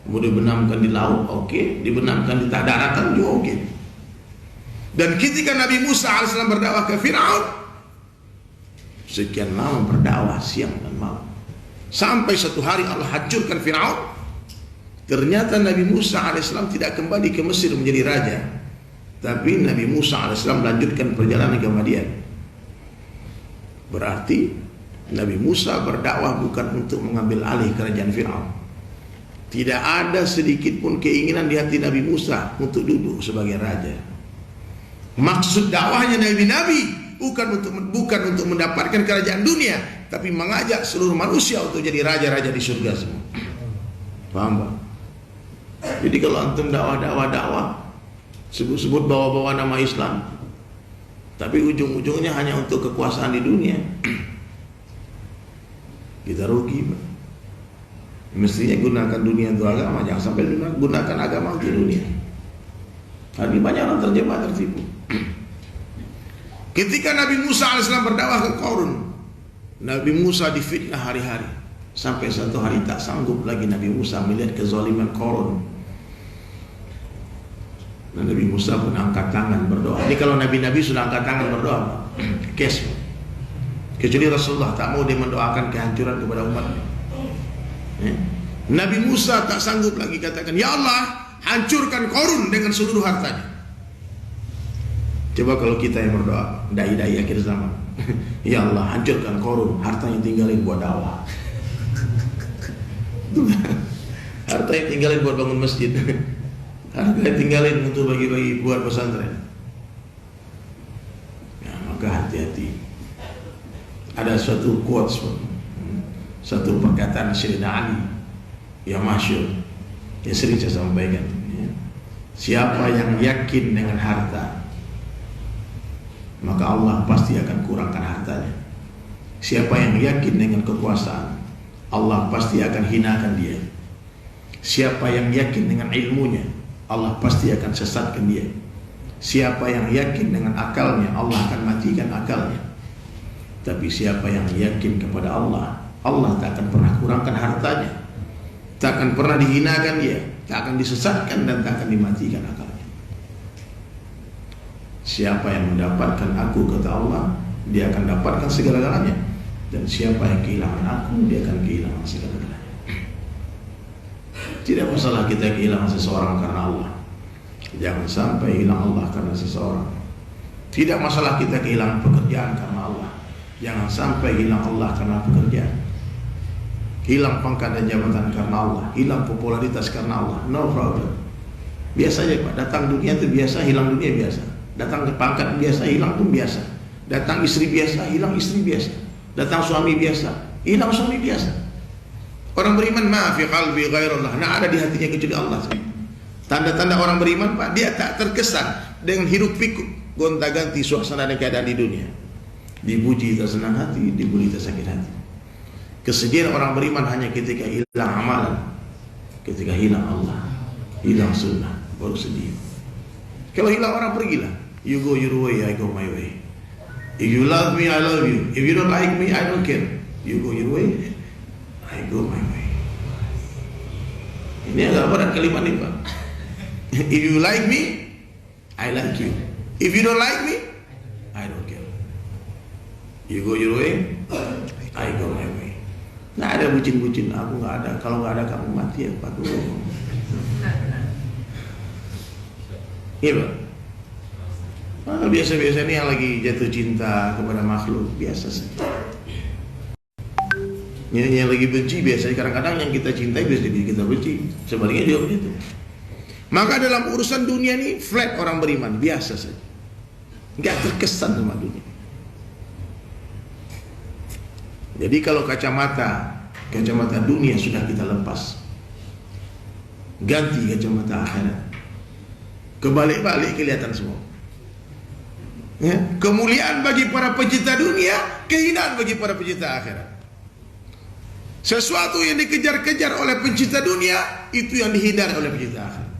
Mau dibenamkan di laut, oke. Dibenamkan di daratan juga oke. Dan ketika Nabi Musa AS berdakwah ke Fir'aun, sekian lama berdakwah siang dan malam, sampai satu hari Allah hancurkan Fir'aun. Ternyata Nabi Musa AS tidak kembali ke Mesir menjadi raja, tapi Nabi Musa AS melanjutkan perjalanan ke Madian. Berarti Nabi Musa berdakwah bukan untuk mengambil alih kerajaan Fir'aun. Tidak ada sedikit pun keinginan di hati Nabi Musa untuk duduk sebagai raja. Maksud dakwahnya Nabi-Nabi bukan untuk mendapatkan kerajaan dunia, tapi mengajak seluruh manusia untuk jadi raja-raja di surga semua. Paham Pak? Jadi kalau antum dakwah, sebut-sebut bawa-bawa nama Islam, tapi ujung-ujungnya hanya untuk kekuasaan di dunia, kita rugi Pak. Mestinya gunakan dunia untuk agama, jangan sampai gunakan agama untuk dunia. Tadi banyak orang terjebak, tertipu. Ketika Nabi Musa AS berdakwah ke Qarun, Nabi Musa difitnah hari-hari, sampai satu hari tak sanggup lagi Nabi Musa melihat kezaliman Qarun. Dan Nabi Musa pun angkat tangan berdoa. Ini kalau Nabi-Nabi sudah angkat tangan berdoa, kes. Kecuali Rasulullah tak mau dia mendoakan kehancuran kepada umatnya. Nabi Musa tak sanggup lagi katakan, ya Allah, hancurkan Qarun dengan seluruh hartanya. Coba kalau kita yang berdoa, dai-dai akhir zaman, ya Allah, hancurkan Qarun, hartanya tinggalin buat dakwah. Hartanya tinggalin buat bangun masjid, hartanya tinggalin untuk bagi-bagi buat pesantren. Ya, maka hati-hati. Ada suatu quotes, satu perkataan Sayyidina Ali yang masyhur, yang sering saya sampaikan, ya. Siapa yang yakin dengan harta, maka Allah pasti akan kurangkan hartanya. Siapa yang yakin dengan kekuasaan, Allah pasti akan hinakan dia. Siapa yang yakin dengan ilmunya, Allah pasti akan sesatkan dia. Siapa yang yakin dengan akalnya, Allah akan matikan akalnya. Tapi siapa yang yakin kepada Allah, Allah tak akan pernah kurangkan hartanya, tak akan pernah dihinakan dia, tak akan disesatkan dan tak akan dimatikan akalnya. Siapa yang mendapatkan aku, kata Allah, dia akan dapatkan segala-galanya. Dan siapa yang kehilangan aku, dia akan kehilangan segala-galanya. Tidak masalah kita kehilangan seseorang karena Allah, jangan sampai hilang Allah karena seseorang. Tidak masalah kita kehilangan pekerjaan karena Allah, jangan sampai hilang Allah karena pekerjaan. Hilang pangkat dan jabatan karena Allah, hilang popularitas karena Allah, no problem. Biasa aja Pak, datang dunia itu biasa, hilang dunia biasa. Datang ke pangkat biasa, hilang pun biasa. Datang istri biasa, hilang istri biasa. Datang suami biasa, hilang suami biasa. Orang beriman, ma fi qalbi ghairullah, nah ada di hatinya kecuali Allah. Tanda-tanda orang beriman Pak, dia tak terkesan dengan hiruk pikuk gonta-ganti suasana dan keadaan di dunia. Dipuji tak senang hati, dibuli tak sakit hati. Kesedihan orang beriman hanya ketika hilang amalan, ketika hilang Allah, hilang sunnah, baru sedih. Kalau hilang orang, pergilah. You go your way, I go my way. If you love me, I love you. If you don't like me, I don't care. You go your way, I go my way. Ini agak berat kalimat ini Pak. If you like me, I like you. If you don't like me, I don't care. You go your way, I go my way. Nggak ada bucin-bucin, aku nggak ada. Kalau nggak ada kamu mati ya Pak. Iya Pak. Biasa-biasa ini yang lagi jatuh cinta kepada makhluk, biasa saja. Yang lagi benci biasanya, kadang-kadang yang kita cintai biasa jadi kita benci. Sebaliknya juga begitu. Maka dalam urusan dunia ini flat orang beriman, biasa saja. Nggak terkesan sama dunia. Jadi kalau kacamata dunia sudah kita lepas, ganti kacamata akhirat. Kebalik-balik kelihatan semua. Ya, kemuliaan bagi para pecinta dunia, kehinaan bagi para pecinta akhirat. Sesuatu yang dikejar-kejar oleh pencinta dunia, itu yang dihindari oleh pencinta akhirat.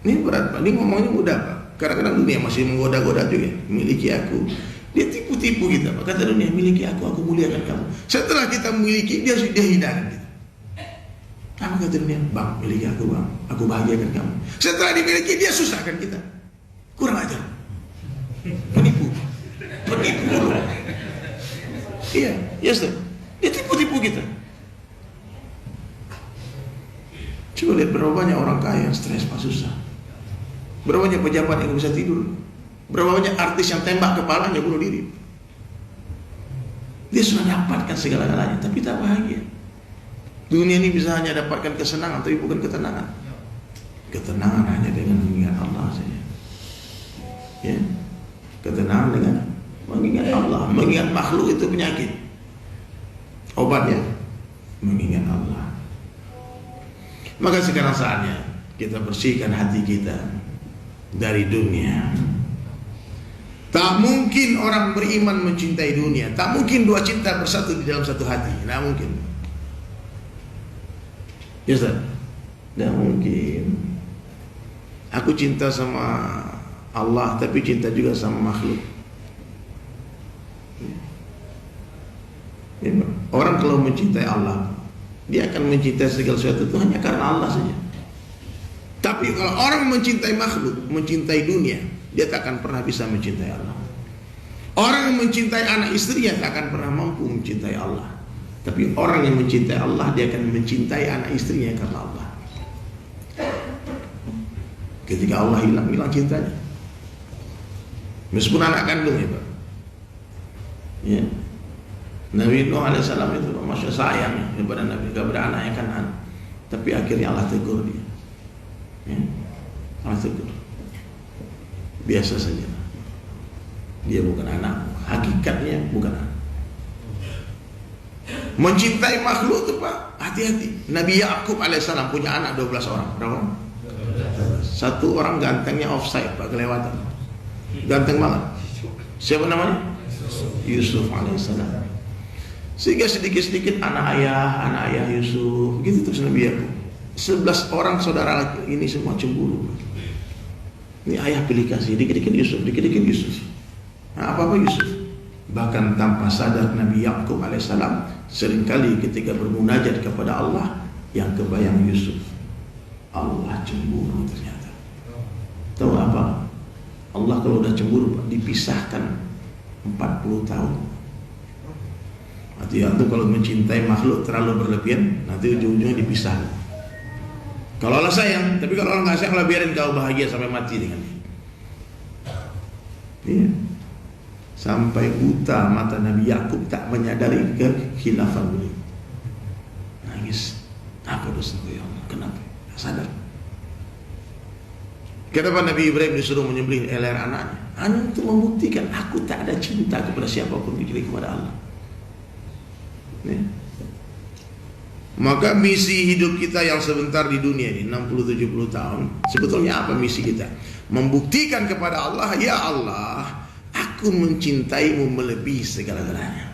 Ini berat Pak, ini ngomongnya mudah Pak. Kadang-kadang dunia masih menggoda-goda juga. Miliki aku, dia tipu-tipu kita Pak. Kata dunia, miliki aku muliakan kamu. Setelah kita memiliki, dia hindarkan kita. Apa kata dunia? Bang, miliki aku bang, aku bahagiakan kamu. Setelah dimiliki, dia susahkan kita. Kurang ajar, penipu. Iya, yes, dia tipu-tipu kita. Coba lihat berapa banyak orang kaya yang stres Pak, susah. Berapa banyak pejabat yang bisa tidur. Berapa banyak artis yang tembak kepalanya bunuh diri. Dia sudah dapatkan segala-galanya, tapi tak bahagia. Dunia ini bisa hanya dapatkan kesenangan, tapi bukan ketenangan. Ketenangan hanya dengan mengingat Allah saja. Ya, ketenangan dengan mengingat Allah. Mengingat makhluk itu penyakit. Obatnya mengingat Allah. Maka sekarang saatnya kita bersihkan hati kita dari dunia. Tak mungkin orang beriman mencintai dunia. Tak mungkin dua cinta bersatu di dalam satu hati. Tak mungkin. Ya Ustaz? Tak mungkin. Aku cinta sama Allah, tapi cinta juga sama makhluk. Ya, orang kalau mencintai Allah, dia akan mencintai segala sesuatu itu hanya karena Allah saja. Tapi kalau orang mencintai makhluk, mencintai dunia, dia tak akan pernah bisa mencintai Allah. Orang yang mencintai anak istrinya tak akan pernah mampu mencintai Allah. Tapi orang yang mencintai Allah, dia akan mencintai anak istrinya karena Allah. Ketika Allah hilang cintanya. Meskipun anak kandung ya Pak. Ya. Nabi Nuh alaihissalam itu masya sayang kepada Nabi, kepada anaknya Kan'an. Tapi akhirnya Allah tegur dia. Ya. Allah tegur. Biasa saja. Dia bukan anak, hakikatnya bukan anak. Mencintai makhluk itu Pak, hati-hati. Nabi Yakub alaihissalam punya anak 12 orang. Berapa? Satu orang gantengnya offside Pak, kelewatan. Ganteng banget. Siapa namanya? Yusuf alaihissalam. Sehingga sedikit-sedikit anak ayah Yusuf, gitu terus Nabi Yakub. 11 orang saudara laki ini semua cemburu. Ini ayah pilih kasih, dikit-dikit Yusuf, dikit-dikit Yusuf. Nah, apa-apa Yusuf. Bahkan tanpa sadar Nabi Yakub alaihissalam seringkali ketika bermunajat kepada Allah yang kebayang Yusuf. Allah cemburu ternyata. Tahu apa? Allah kalau udah cemburu Pak, dipisahkan 40 tahun. Artinya itu kalau mencintai makhluk terlalu berlebihan, nanti ujung-ujungnya dipisah. Kalau Allah sayang, tapi kalau Allah nggak sayang, Allah biarin kau bahagia sampai mati dengan dia. Iya. Sampai buta mata Nabi Yakub tak menyadari kekhilafan beliau. Nangis. Apa dosaku ya Allah? Kenapa? Tak sadar. Kenapa Nabi Ibrahim disuruh menyembelih leher anaknya? Hanya untuk membuktikan aku tak ada cinta kepada siapapun kecuali kepada Allah. Ya. Maka misi hidup kita yang sebentar di dunia ini 60-70 tahun, sebetulnya apa misi kita? Membuktikan kepada Allah, ya Allah, aku mencintaimu melebihi segala-galanya.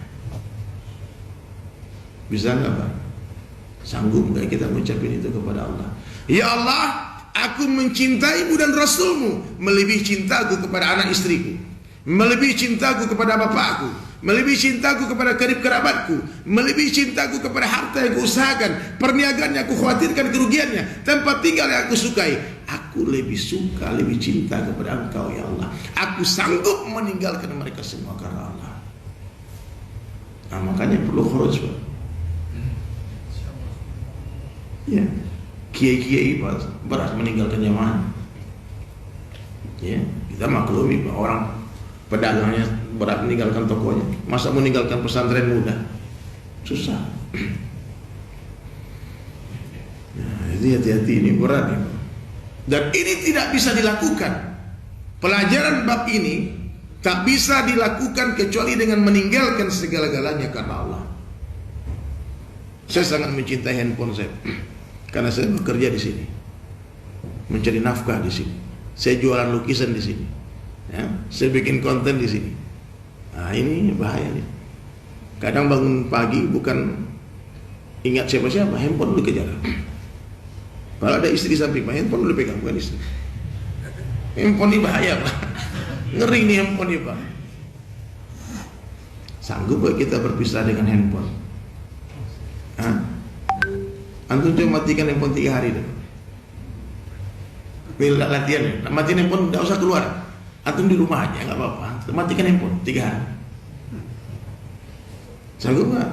Bisa nggak Pak? Sanggup nggak kita mengucapkan itu kepada Allah? Ya Allah, aku mencintaimu dan Rasulmu melebihi cintaku kepada anak istriku, melebihi cintaku kepada bapakku, melebihi cintaku kepada karib kerabatku, melebihi cintaku kepada harta yang kuusahakan, perniagaan yang aku khawatirkan kerugiannya, tempat tinggal yang aku sukai. Aku lebih suka, lebih cinta kepada Engkau ya Allah. Aku sanggup meninggalkan mereka semua karena Allah. Nah, makanya perlu khuruj Pak. Ya, kiai-kiai berat meninggalkan jamaah. Ya, kita maklumi Pak, orang pedagangnya berat meninggalkan tokonya. Masa meninggalkan pesantren mudah? Susah. Nah, jadi hati-hati, ini berat ya. Dan ini tidak bisa dilakukan. Pelajaran bab ini tak bisa dilakukan kecuali dengan meninggalkan segala-galanya karena Allah. Saya sangat mencintai handphone saya karena saya bekerja di sini, mencari nafkah di sini. Saya jualan lukisan di sini. Ya, saya bikin konten di sini. Nah, ini bahaya nih. Kadang bangun pagi bukan ingat siapa-siapa, handphone dulu kejar. Kalau ada istri samping, handphone dulu pegang, bukan istri. Handphone ini bahaya Pak. Ngeri nih handphone ini Pak. Sanggup gak kita berpisah dengan handphone? Hah? Antum coba matikan handphone 3 hari deh. Bila latihan, matiin handphone, gak usah keluar. Antum di rumah aja, gak apa-apa. Matikan handphone 3 hari. Sanggup gak?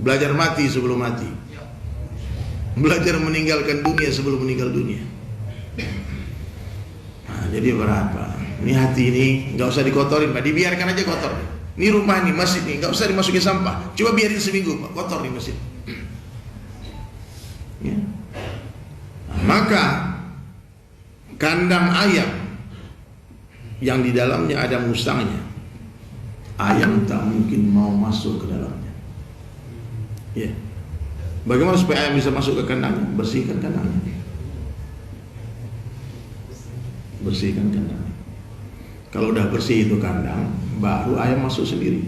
Belajar mati sebelum mati. Belajar meninggalkan dunia sebelum meninggal dunia. Nah, jadi berapa? Ini hati ini nggak usah dikotorin Pak, dibiarkan aja kotor. Ini rumah nih, masjid nih, nggak usah dimasukin sampah. Coba biarin seminggu Pak, kotor nih masjid. Ya. Nah, maka kandang ayam yang di dalamnya ada musangnya, ayam tak mungkin mau masuk ke dalamnya. Ya. Bagaimana supaya ayam bisa masuk ke kandangnya? Bersihkan kandangnya. Bersihkan kandangnya. Kalau udah bersih itu kandang, baru ayam masuk sendiri.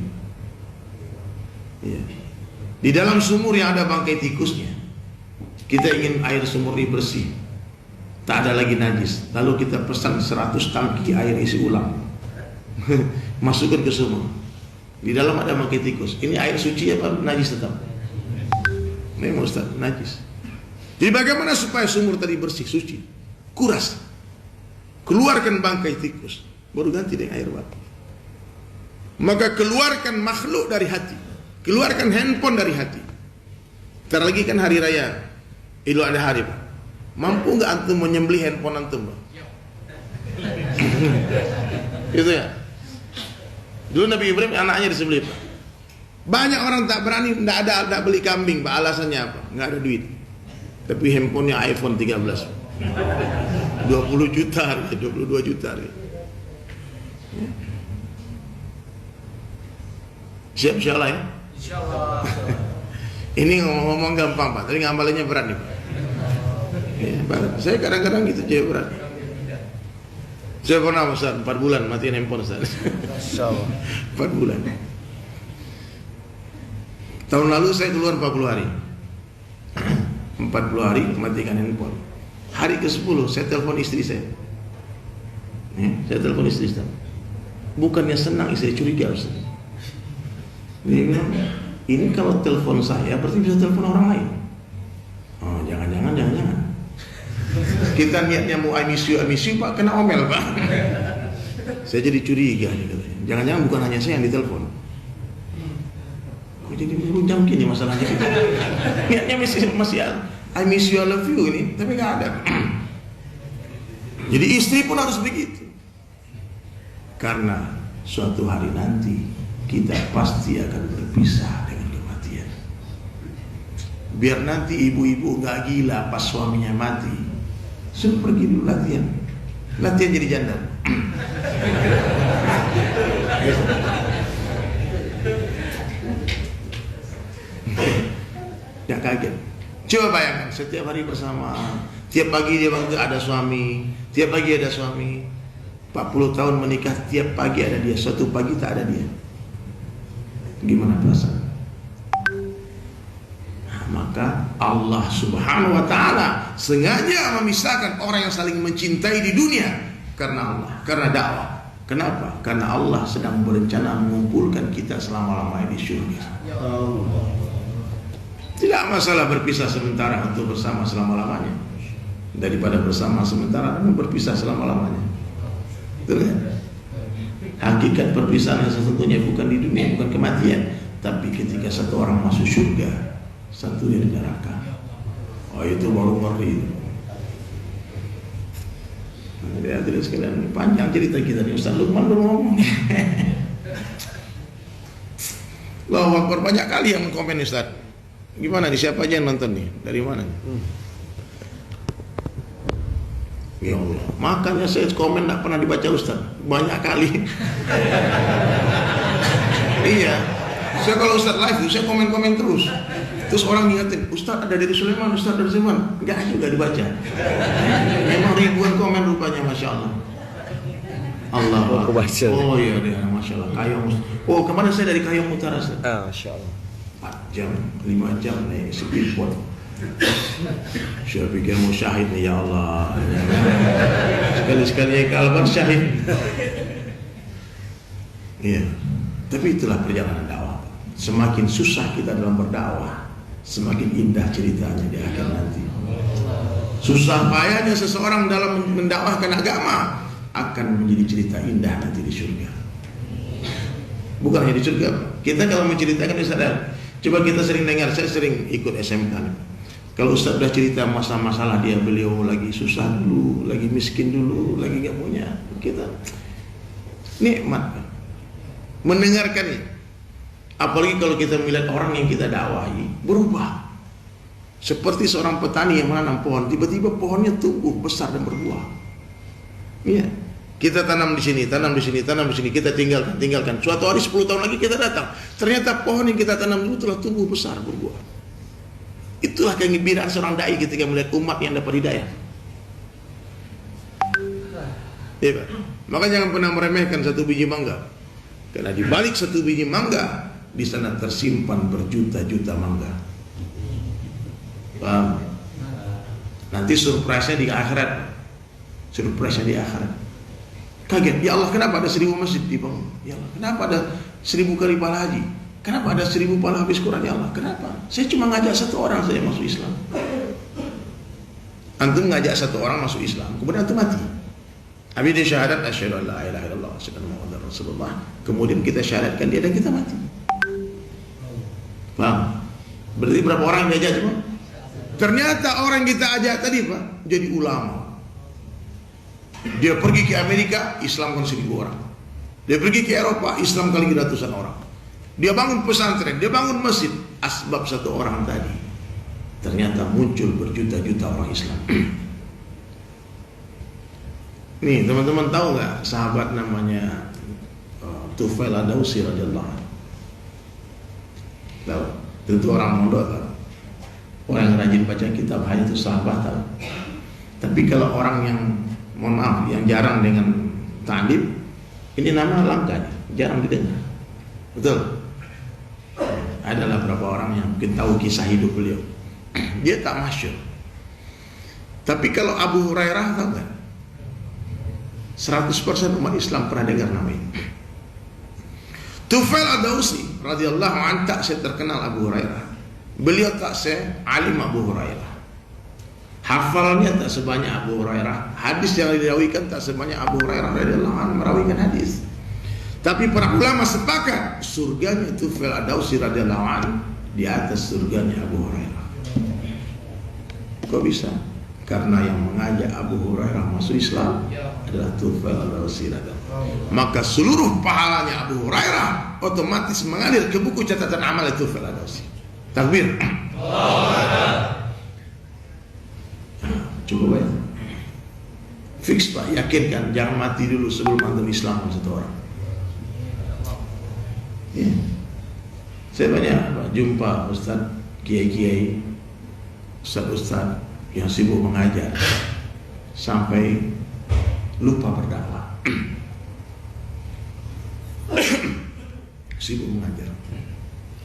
Ya. Di dalam sumur yang ada bangkai tikusnya, kita ingin air sumur ini bersih, tak ada lagi najis. Lalu kita pesan 100 tangki air isi ulang, masukkan ke sumur. Di dalam ada bangkai tikus. Ini air suci apa najis tetap? Memang Ustaz, najis. Jadi bagaimana supaya sumur tadi bersih, suci? Kuras. Keluarkan bangkai tikus, baru ganti dengan air batu. Maka keluarkan makhluk dari hati. Keluarkan handphone dari hati. Ntar lagi kan hari raya Idul Adha hari, Pak. Mampu nggak antum menyembelih handphone antum, Pak? Gitu ya. Dulu Nabi Ibrahim anaknya disembelih, Pak. Banyak orang tak berani, tak beli kambing, Pak. Alasannya apa? Nggak ada duit. Tapi handphonenya iPhone 13, 20 juta harga, 22 juta harga. Siap insyaallah ya? Insyaallah. Ini ngomong gampang, Pak, tapi ngamalannya berat nih, Pak. Ya, berat. Saya kadang-kadang gitu cewek berat. Saya pernah Ustaz 4 bulan matiin handphone Ustaz. Insyaallah. 4 bulan. Tahun lalu saya keluar 40 hari. 40 hari matikan handphone. Hari ke-10 saya telepon istri saya. Saya telepon istri saya. Bukannya senang, istri curiga, Ustaz. Dia bilang, ini kalau telepon saya berarti bisa telepon orang lain. Oh, jangan-jangan. Kita niatnya mau I miss you Pak, kena omel, Pak. Saya jadi curiga nih katanya. Jangan-jangan bukan hanya saya yang ditelepon. Kok jadi berujang gini masalahnya kita. Niatnya masih I miss you, I love you ini, tapi nggak ada. Jadi istri pun harus begitu. Karena suatu hari nanti kita pasti akan berpisah dengan kematian. Biar nanti ibu-ibu nggak gila pas suaminya mati. Suruh pergi dulu latihan jadi janda. Ya kaget. Coba bayangkan setiap hari bersama, tiap pagi dia bangun ada suami, tiap pagi ada suami. 40 tahun menikah, tiap pagi ada dia, suatu pagi tak ada dia. Gimana perasaan? Maka Allah Subhanahu wa ta'ala sengaja memisahkan orang yang saling mencintai di dunia karena Allah, karena dakwah. Kenapa? Karena Allah sedang berencana mengumpulkan kita selama-lamanya di surga. Tidak masalah berpisah sementara untuk bersama selama-lamanya, daripada bersama sementara dan berpisah selama-lamanya. Betul ya? Hakikat perpisahan yang sesungguhnya bukan di dunia, bukan kematian, tapi ketika satu orang masuk surga, satu yang di neraka. Oh, itu baru ngeri. Hadirin sekalian, panjang cerita kita nih. Ustaz Lukman belum ngomong. Allahu Akbar, banyak kali yang komen Ustaz. Gimana nih, siapa aja yang nonton nih? Dari mana nih? Ya Allah, makanya saya komen tak pernah dibaca Ustaz. Banyak kali. Iya. Saya kalau Ustaz live, saya komen-komen terus. Terus orang ngingetin, Ustaz ada dari Sulaiman, Ustaz dari Sulaiman. Enggak juga dibaca. Memang ribuan komen rupanya, Masya Allah. Allah. Oh iya deh, Masya Allah. Kayong. Oh, kemarin saya dari Kayong Utara, Ustaz. Masya Allah. 4 jam, 5 jam nih, speedboat. Saya pikir mau syahid nih, ya Allah. Sekali-sekali kalban syahid. Iya. Tapi itulah perjalanan dakwah. Semakin susah kita dalam berdakwah, semakin indah ceritanya di akhir nanti. Susah payahnya seseorang dalam mendakwahkan agama akan menjadi cerita indah nanti di surga. Bukan hanya di surga. Kita kalau menceritakan Ustaz, coba kita sering dengar, saya sering ikut SMK. Kalau Ustaz sudah cerita masalah-masalah dia, beliau lagi susah dulu, lagi miskin dulu, lagi gak punya, kita nikmat mendengarkan ini. Apalagi kalau kita melihat orang yang kita dakwahi berubah. Seperti seorang petani yang menanam pohon, tiba-tiba pohonnya tumbuh besar dan berbuah. Iya. Kita tanam di sini, kita tinggalkan. Suatu hari 10 tahun lagi kita datang. Ternyata pohon yang kita tanam dulu telah tumbuh besar, berbuah. Itulah kegembiraan seorang dai ketika melihat umat yang dapat hidayah. Iya, Pak. Maka jangan pernah meremehkan satu biji mangga. Karena di balik satu biji mangga, di sana tersimpan berjuta-juta mangga. Paham? Nanti surprise-nya di akhirat. Kaget, ya Allah, kenapa ada 1000 masjid dibangun? Ya Allah, kenapa ada 1000 kali pahala haji? Kenapa ada 1000 pahala habis Quran? Ya Allah, kenapa? Saya cuma ngajak satu orang saya masuk Islam. Antum ngajak satu orang masuk Islam, kemudian antum mati. Habis dia syahadat asyhadu an la ilaha illallah wa asyhadu anna muhammadar rasulullah. Kemudian kita syahadatkan dia dan kita mati. Paham? Berarti berapa orang yang diajak semua? Ternyata orang yang kita ajak tadi Pak jadi ulama. Dia pergi ke Amerika, Islam kan 1000 orang. Dia pergi ke Eropa, Islam kali ratusan orang. Dia bangun pesantren, dia bangun masjid. Asbab satu orang tadi, ternyata muncul berjuta-juta orang Islam. Nih teman-teman tahu nggak sahabat namanya Tufail Ad-Dawsi radhiyallahu anhu? Tahu? Tentu orang mondok tahu. Orang yang rajin baca kitab hanya itu sahabat tahu. Tapi kalau orang yang mohon maaf yang jarang dengan ta'lim, ini nama langka, jarang didengar. Betul? Adalah beberapa orang yang mungkin tahu kisah hidup beliau. Dia tak masyhur. Tapi kalau Abu Hurairah tahu nggak? 100% umat Islam pernah dengar nama ini. Tufail Ad-Dawsi radhiyallahu anhu tak terkenal Abu Hurairah. Beliau tak alim Abu Hurairah. Hafalnya tak sebanyak Abu Hurairah. Hadis yang diriwayatkan tak sebanyak Abu Hurairah radhiyallahu anhu merawikan hadis. Tapi para ulama sepakat surganya Tufail Ad-Dawsi radhiyallahu anhu di atas surganya Abu Hurairah. Kok bisa? Karena yang mengajak Abu Hurairah masuk Islam adalah Tufail Ad-Dawsi radhiyallahu anhu. Maka seluruh pahalanya Abu Hurairah otomatis mengalir ke buku catatan amal Tufail Ad-Dawsi. Takbir. Cukup ya. Fix Pak, yakinkan jangan mati dulu sebelum antum Islam satu orang. Ya. Saya banyak jumpa Ustaz, kiai-kiai, Ustaz yang sibuk mengajar sampai lupa berdakwah. Sibuk mengajar.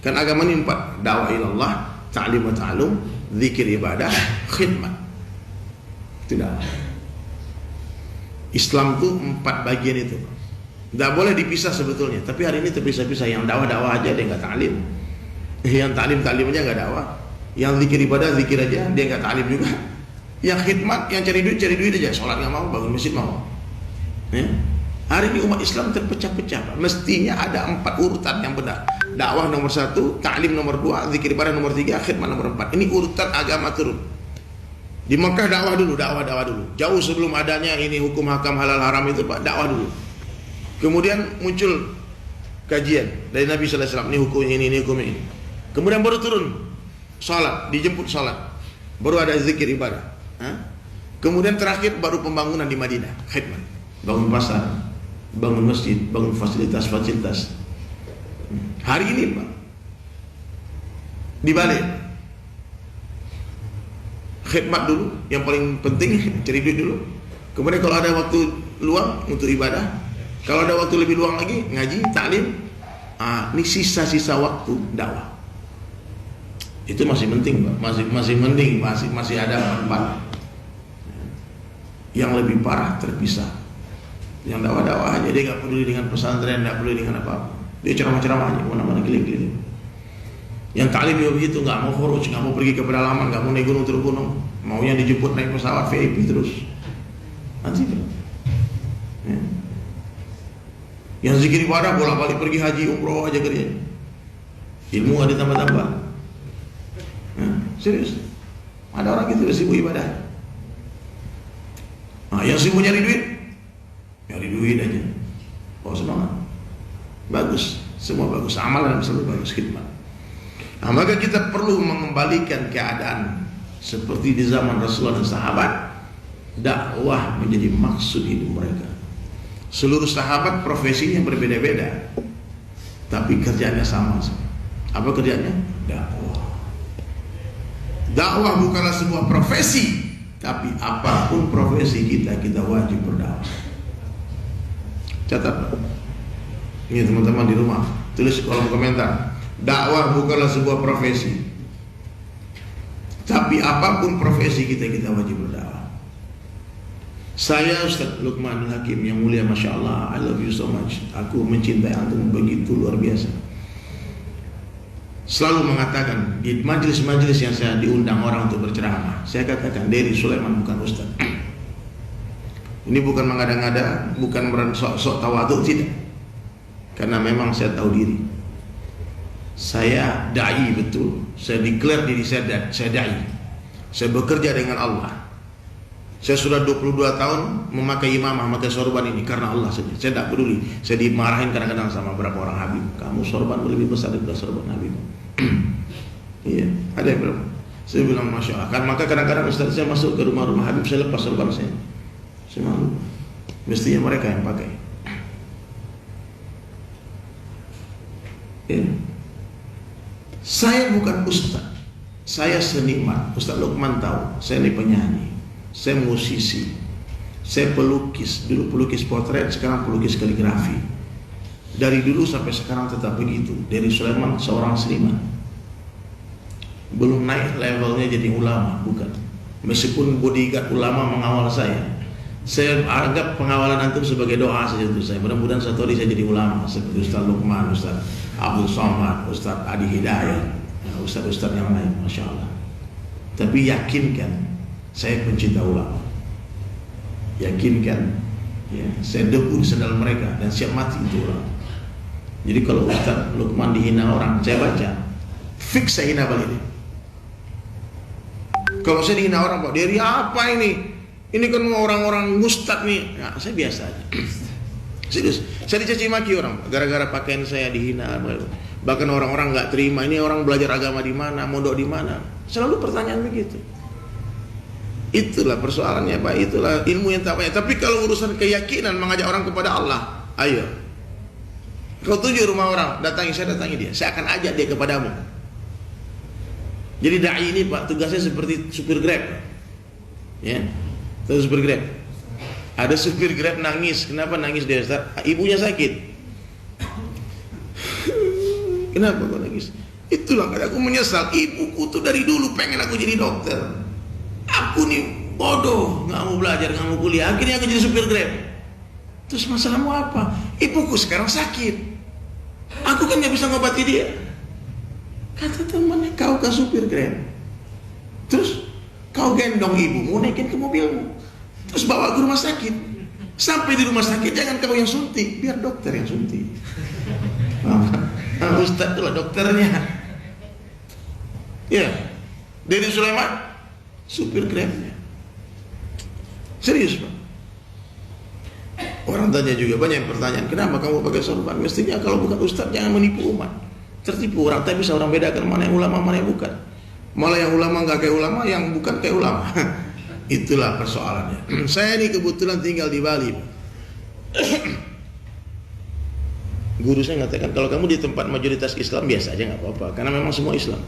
Kan agama ini 4, dakwah ilallah, ta'lim wa ta'allum, zikir ibadah, khidmat. Tidak. Islam itu 4 bagian itu. Tidak boleh dipisah sebetulnya. Tapi hari ini terpisah-pisah. Yang dakwah-dakwah aja dia nggak ta'lim. Yang ta'lim aja nggak dakwah. Yang zikir ibadah zikir aja dia nggak ta'lim juga. Yang khidmat, yang cari duit aja. Sholat nggak mau, bangun masjid mau. Ya? Hari ini umat Islam terpecah-pecah. Mestinya ada 4 urutan yang benar. Dakwah nomor 1, ta'lim nomor 2, zikir ibadah nomor 3, khidmat nomor 4. Ini urutan agama turun. Di Mekah dakwah dulu. Jauh sebelum adanya ini hukum hakam halal haram itu Pak, dakwah dulu. Kemudian muncul kajian dari Nabi sallallahu alaihi wasallam, ini hukumnya ini hukumnya ini. Kemudian baru turun salat, dijemput salat. Baru ada zikir ibadah. Kemudian terakhir baru pembangunan di Madinah, khidmat. Bangun pasar, bangun masjid, bangun fasilitas-fasilitas. Hari ini Pak dibalik. Khidmat dulu, yang paling penting cari duit dulu. Kemudian kalau ada waktu luang untuk ibadah, kalau ada waktu lebih luang lagi ngaji, taklim. Ini sisa-sisa waktu dakwah. Itu masih penting, Pak. Masih mending, masih ada manfaat. Yang lebih parah terpisah. Yang dakwah-dakwah aja dia nggak peduli dengan pesantren, nggak peduli dengan apa-apa. Dia ceramah-ceramah aja, mana-mana keliling-keliling. Yang taklim juga begitu, nggak mau khuruj, nggak mau pergi ke pedalaman, nggak mau naik gunung turun gunung, maunya dijemput naik pesawat VIP terus. Nanti ya. Yang zikir ibadah bolak-balik pergi haji umroh aja kerjanya. Ilmu nggak ditambah-tambah. Serius. Ada orang gitu sibuk ibadah. Yang sibuk nyari duit aja. Oh semangat. Bagus, semua bagus. Amalan selalu bagus, khidmat. Maka kita perlu mengembalikan keadaan seperti di zaman Rasulullah dan sahabat. Dakwah menjadi maksud hidup mereka. Seluruh sahabat profesinya berbeda-beda, tapi kerjanya sama. Apa kerjanya? Dakwah. Dakwah bukanlah sebuah profesi, tapi apapun profesi kita wajib berdakwah. Catat. Ini teman-teman di rumah, tulis kolom komentar. Dakwah bukanlah sebuah profesi, tapi apapun profesi kita wajib berdakwah. Saya Ustaz Luqman Hakim yang mulia, Masya Allah, I love you so much. Aku mencintai antum begitu luar biasa. Selalu mengatakan di majelis-majelis yang saya diundang orang untuk berceramah, saya katakan Dery Sulaiman bukan Ustaz. Ini bukan mengada-ngada, bukan sok-sok tawadhu, tidak. Karena memang saya tahu diri. Saya da'i betul. Saya declare diri saya da'i. Saya bekerja dengan Allah. Saya sudah 22 tahun memakai imamah, memakai sorban ini karena Allah saja. Saya tidak peduli. Saya dimarahin kadang-kadang sama beberapa orang Habib. Kamu sorban lebih besar daripada sorban Habib. Iya, ada yang bilang. Saya bilang Masya Allah. Kan maka kadang-kadang Ustaz saya masuk ke rumah-rumah Habib, saya lepas sorban saya. Saya malu. Mestinya mereka yang pakai. Ya. Saya bukan ustaz, saya seniman. Ustaz Lukman tahu, saya ini penyanyi, saya musisi, saya pelukis. Dulu pelukis potret, sekarang pelukis kaligrafi. Dari dulu sampai sekarang tetap begitu. Dari Sulaiman seorang seniman. Belum naik levelnya jadi ulama, bukan. Meskipun bodyguard ulama mengawal saya anggap pengawalan antum sebagai doa saja untuk saya. Mudah-mudahan suatu hari saya jadi ulama seperti Ustaz Lukman, Ustaz Abdul Somad, Ustaz Adi Hidayat, Ustaz-Ustaz yang lain, Masya Allah. Tapi yakinkan saya pencinta ulama. Yakinkan ya, saya debu di sandal mereka dan siap mati untuk ulama. Jadi kalau Ustaz Lukman dihina orang, saya baca, fix saya hina balik dia. Kalau saya dihina orang, Pak, dari apa ini? Ini kan orang-orang ustad nih. Nah, saya biasa aja. Serius, saya dicaci maki orang gara-gara pakaian saya dihina. Bahkan orang-orang nggak terima. Ini orang belajar agama di mana, mondok di mana. Selalu pertanyaan begitu. Itulah persoalannya, Pak. Itulah ilmu yang tak banyak. Tapi kalau urusan keyakinan mengajak orang kepada Allah, ayo. Kau tuju rumah orang, datangi dia. Saya akan ajak dia kepadamu. Jadi dai ini, Pak, tugasnya seperti supir Grab. Ya. Terus supir Grab. Ada supir Grab nangis. Kenapa nangis dia, Ustaz? Ibunya sakit. Kenapa kau nangis? Itulah aku menyesal. Ibuku tuh dari dulu pengen aku jadi dokter. Aku nih bodoh, nggak mau belajar, nggak mau kuliah. Akhirnya aku jadi supir Grab. Terus masalahmu apa? Ibuku sekarang sakit. Aku kan nggak bisa ngobati dia. Kata temannya, kau kan supir Grab. Terus kau gendong ibumu, naikin ke mobilmu, terus bawa ke rumah sakit. Sampai di rumah sakit jangan kau yang suntik, biar dokter yang suntik. Ustaz itulah dokternya. Ya, dari Sulaiman supir Grabnya. Serius, Pak. Orang tanya juga, banyak pertanyaan, kenapa kamu pakai sorban? Mestinya kalau bukan ustaz jangan menipu umat. Tertipu orang, tak bisa orang bedakan mana yang ulama, mana yang bukan. Malah yang ulama nggak kayak ulama, yang bukan kayak ulama. Itulah persoalannya. Saya ini kebetulan tinggal di Bali. Guru saya mengatakan, kalau kamu di tempat mayoritas Islam biasa aja nggak apa-apa, karena memang semua Islam.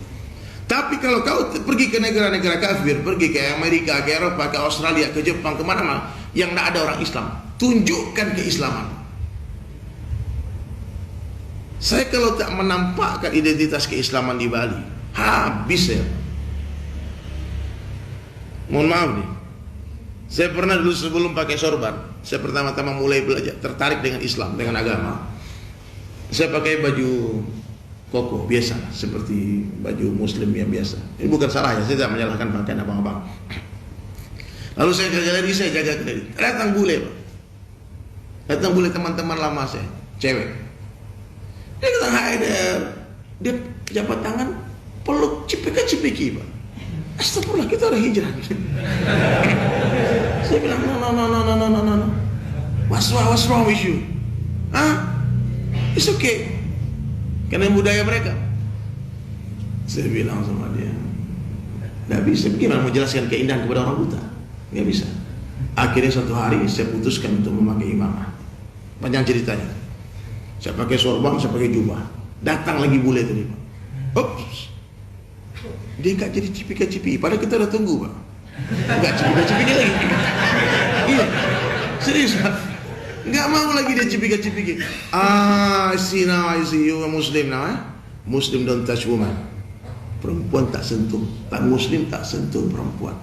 Tapi kalau kau pergi ke negara-negara kafir, pergi ke Amerika, ke Eropa, ke Australia, ke Jepang, kemana-mana yang tidak ada orang Islam, tunjukkan keislaman. Saya kalau tak menampakkan identitas keislaman di Bali, habis ya. Mohon maaf nih. Saya pernah dulu sebelum pakai sorban, saya pertama-tama mulai belajar, tertarik dengan Islam, dengan agama. Saya pakai baju koko biasa, seperti baju muslim yang biasa. Ini bukan salah ya, saya tidak menyalahkan pakaian abang-abang. Lalu saya jaga diri, saya jaga diri. Datang bule, Pak. Datang bule teman-teman lama saya, cewek. Dia kata, hai there. Dia jabat tangan, peluk cipika-cipiki, Pak. Astagfirullah, kita udah hijrah. Saya bilang, no. What's wrong with you? It's okay. Karena budaya mereka. Saya bilang sama dia, nggak bisa. Gimana mau jelaskan keindahan kepada orang buta? Nggak bisa. Akhirnya suatu hari saya putuskan untuk memakai imamah. Panjang ceritanya. Saya pakai sorban, saya pakai jubah. Datang lagi bule tadi, Pak. Ups. Dia nggak jadi cipika-cipiki. Padahal kita udah tunggu, Pak. Nggak cipika-cipiki lagi. Iya, serius, Pak. Nggak mau lagi dia cipika-cipiki. I see you a Muslim now, eh? Muslim don't touch woman. Perempuan tak sentuh, tak Muslim tak sentuh perempuan.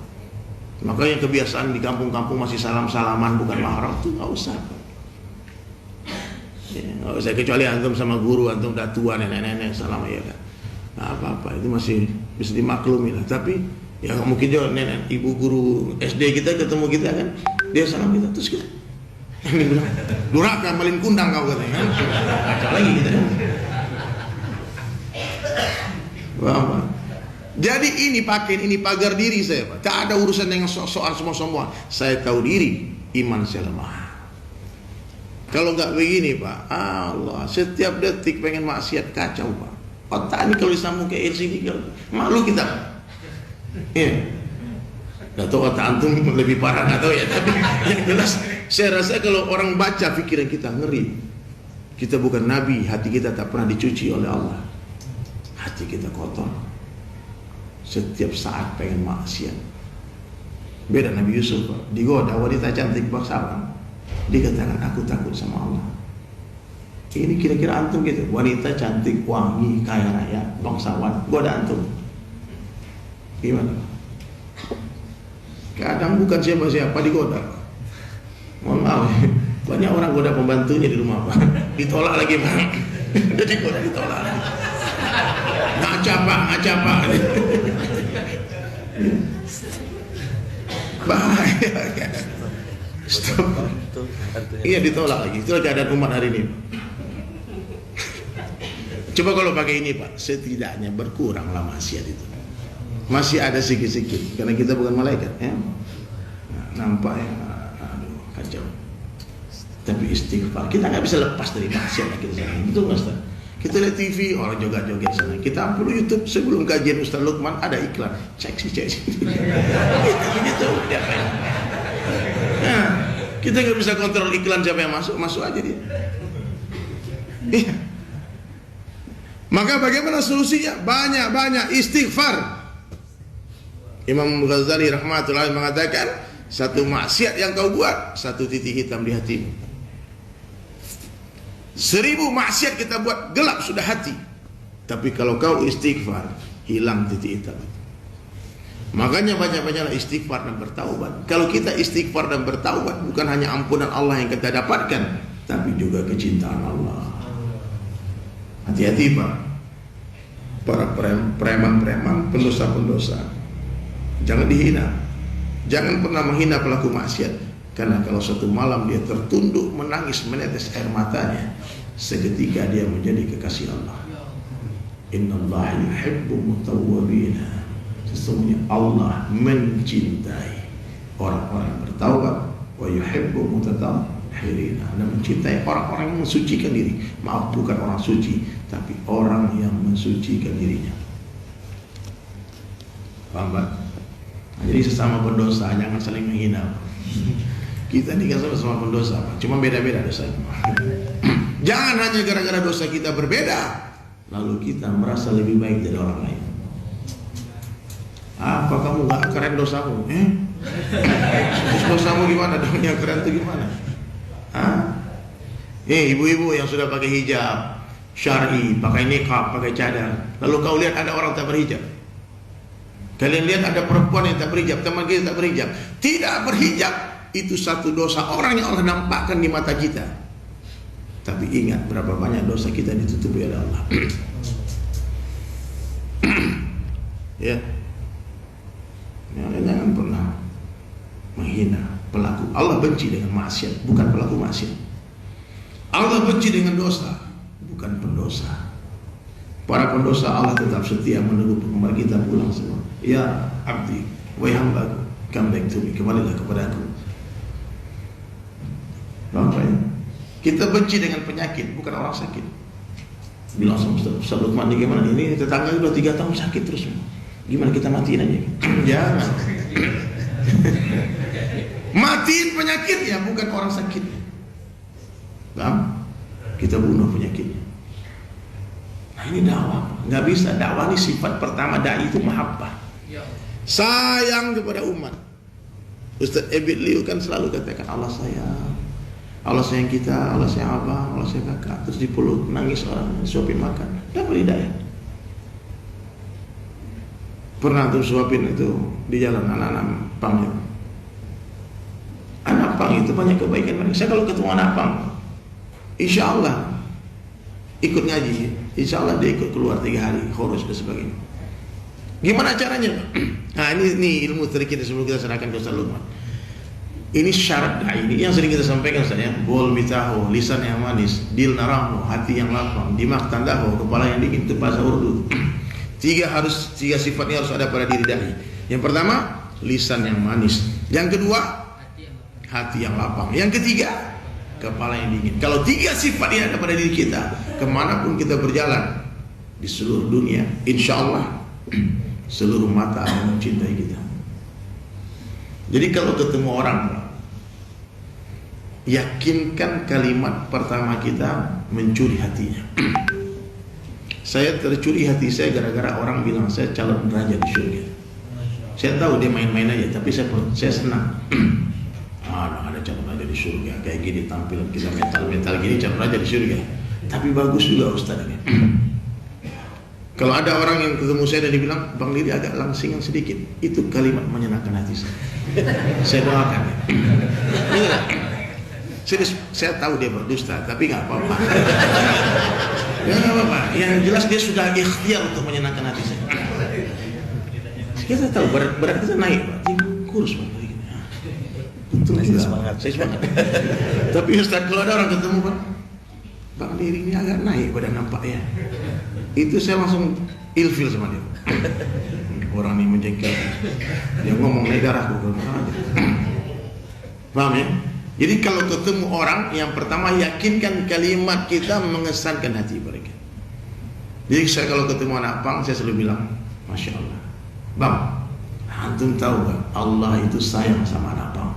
Makanya kebiasaan di kampung-kampung masih salam-salaman bukan mahram tuh nggak usah. Ya, nggak usah, kecuali antum sama guru, antum udah tua, nenek-nenek salam ya kan. Nggak apa-apa, itu masih bisa dimaklumi lah. Tapi ya mungkin juga nenek, ibu guru SD kita ketemu kita kan, dia salam kita terus kita. Dia bilang, durhaka malin kundang kau katanya kan. Kacau lagi kita kan. Paham, Pak? Jadi ini pakaian ini pagar diri saya, Pak. Tak ada urusan dengan soal semua. Saya tahu diri, iman saya lemah. Kalau nggak begini, Pak, Allah, setiap detik pengen maksiat, kacau, Pak. Otak ini kalau disambung ke LCD, malu kita. Iya. Nggak tahu otak antum lebih parah, nggak tahu ya. Tapi yang jelas, saya rasa kalau orang baca pikiran kita ngeri. Kita bukan nabi, hati kita tak pernah dicuci oleh Allah. Hati kita kotor. Setiap saat pengen maksiat. Beda Nabi Yusuf, Pak. Digoda wanita cantik bangsawan. Dikatakan aku takut sama Allah. Ini kira-kira antum gitu, wanita cantik, wangi, kaya raya, bangsawan, goda antum. Gimana? Kadang bukan siapa-siapa digoda. Mohon maaf, banyak orang goda pembantunya di rumah, Pak. Ditolak lagi, Pak. Jadi goda ditolak lagi. Ngaca Pak. Bahaya. Stop. Iya, ditolak lagi. Itulah keadaan umat hari ini. Coba kalau pakai ini, Pak, setidaknya berkuranglah maksiat itu. Masih ada sikit-sikit karena kita bukan malaikat, ya. Nah, nampak ya, aduh, kacau. Tapi istighfar, kita nggak bisa lepas dari maksiat kita sekarang. Betul nggak, Ustaz? Kita lihat TV, orang joget-joget sana. Kita upload YouTube, sebelum kajian Ustaz Lukman ada iklan. Cek sih. Gitu, diapain? Nah, kita nggak bisa kontrol iklan siapa yang masuk aja dia. Iya. Maka bagaimana solusinya? Banyak istighfar. Imam Ghazali rahmatullahi mengatakan, satu maksiat yang kau buat, satu titik hitam di hatimu. 1000 maksiat kita buat, gelap sudah hati. Tapi kalau kau istighfar, hilang titik hitam. Makanya banyak-banyaklah istighfar dan bertaubat. Kalau kita istighfar dan bertaubat, bukan hanya ampunan Allah yang kita dapatkan, tapi juga kecintaan Allah. Hati-hati, Pak. Para preman-preman, pendosa-pendosa, jangan dihina. Jangan pernah menghina pelaku maksiat. Karena kalau suatu malam dia tertunduk menangis menetes air matanya, seketika dia menjadi kekasih Allah. Innallaha yuhibbu mutawwabin. Sesungguhnya Allah mencintai orang-orang bertaubat, wa yuhibbu mutatahhirin. Dan mencintai orang-orang yang mensucikan diri. Maaf, bukan orang suci, tapi orang yang mensucikan dirinya. Paham, Pak? Jadi sesama pendosa jangan saling menghina. Kita ini kan sama-sama pendosa, Pak. Cuma beda-beda dosanya. Jangan hanya gara-gara dosa kita berbeda, lalu kita merasa lebih baik dari orang lain. Apa kamu gak keren dosamu? Terus dosamu gimana dong? Yang keren itu gimana? Ibu-ibu yang sudah pakai hijab syar'i, pakai niqab, pakai cadar, lalu kau lihat ada orang tak berhijab. Kalian lihat ada perempuan yang tak berhijab, teman kita tak berhijab. Tidak berhijab itu satu dosa orang yang Allah nampakkan di mata kita. Tapi ingat berapa banyak dosa kita ditutupi oleh Allah. Ya. Jangan pernah menghina pelaku. Allah benci dengan maksiat, bukan pelaku maksiat. Allah benci dengan dosa, bukan pendosa. Para pendosa Allah tetap setia menunggu penggemar kita pulang semua. Ya abdi, wahai hambaku, come back to me, kembalilah kepadaku. Nampak ya? Kita benci dengan penyakit, bukan orang sakit. Bilang sama Ustaz Lukman, gimana? Ini tetangga udah 3 tahun sakit terus. Gimana kita matiin aja? Jangan. Matiin penyakitnya, bukan orang sakit. Paham? Kita bunuh penyakitnya. Nah ini dakwah. Nggak bisa, dakwah ini sifat pertama dai itu mahabbah. Sayang kepada umat. Ustaz Ebit Liu kan selalu katakan Allah sayang. Allah sayang kita, Allah sayang abang, Allah sayang kakak. Terus dipeluk, nangis orang, suapin makan, dapat hidayah. Pernah tuh suapin itu di jalan anak-anak pang itu. Anak pang itu banyak kebaikan mereka. Saya kalau ketemu anak pang, insya Allah ikut ngaji, insya Allah dia ikut keluar 3 hari, khurus dan sebagainya. Gimana caranya? Nah ini ilmu trik kita sebelum kita serahkan ke Ustaz Lukman. Ini syarat dai ini yang sering kita sampaikan Ustaz ya. Bol bitahu, lisan yang manis, dil naramu, hati yang lapang, dimak tandahu, kepala yang dingin, itu bahasa Urdu. Tiga sifatnya harus ada pada diri dai. Yang pertama, lisan yang manis. Yang kedua, hati yang lapang. Yang ketiga, kepala yang dingin. Kalau tiga sifat ini ada pada diri kita, kemanapun kita berjalan di seluruh dunia, insya Allah seluruh mata akan mencintai kita. Jadi kalau ketemu orang, yakinkan kalimat pertama kita mencuri hatinya. Saya tercuri hati saya gara-gara orang bilang saya calon raja di surga. Saya tahu dia main-main aja, tapi saya senang. Ada calon raja di surga, kayak gini tampil kita mental gini, calon raja di surga. Tapi bagus juga Ustaz ini. Kalau ada orang yang ketemu saya dan dibilang, Bang Lidi agak langsingan sedikit, itu kalimat menyenangkan hati saya. Saya doakan. Saya tahu dia berdusta, tapi nggak apa-apa. Ya nggak apa-apa. Yang jelas dia sudah ikhtiar untuk menyenangkan hati saya. Kita tahu berat kita naik, Pak. Kurus Pak. Untung juga semangat. Saya semangat. Tapi Ustaz, kalau ada orang ketemu Pak, Bang Lidi ini agak naik badan nampaknya. Itu saya langsung ilfil sama dia. Orang ini menjengkel. Dia ngomong naik darahku. Paham ya? Jadi kalau ketemu orang, yang pertama yakinkan kalimat kita mengesankan hati mereka. Jadi saya kalau ketemu anak pang, saya selalu bilang, Masya Allah, Bang, antum tahu gak Allah itu sayang sama anak pang?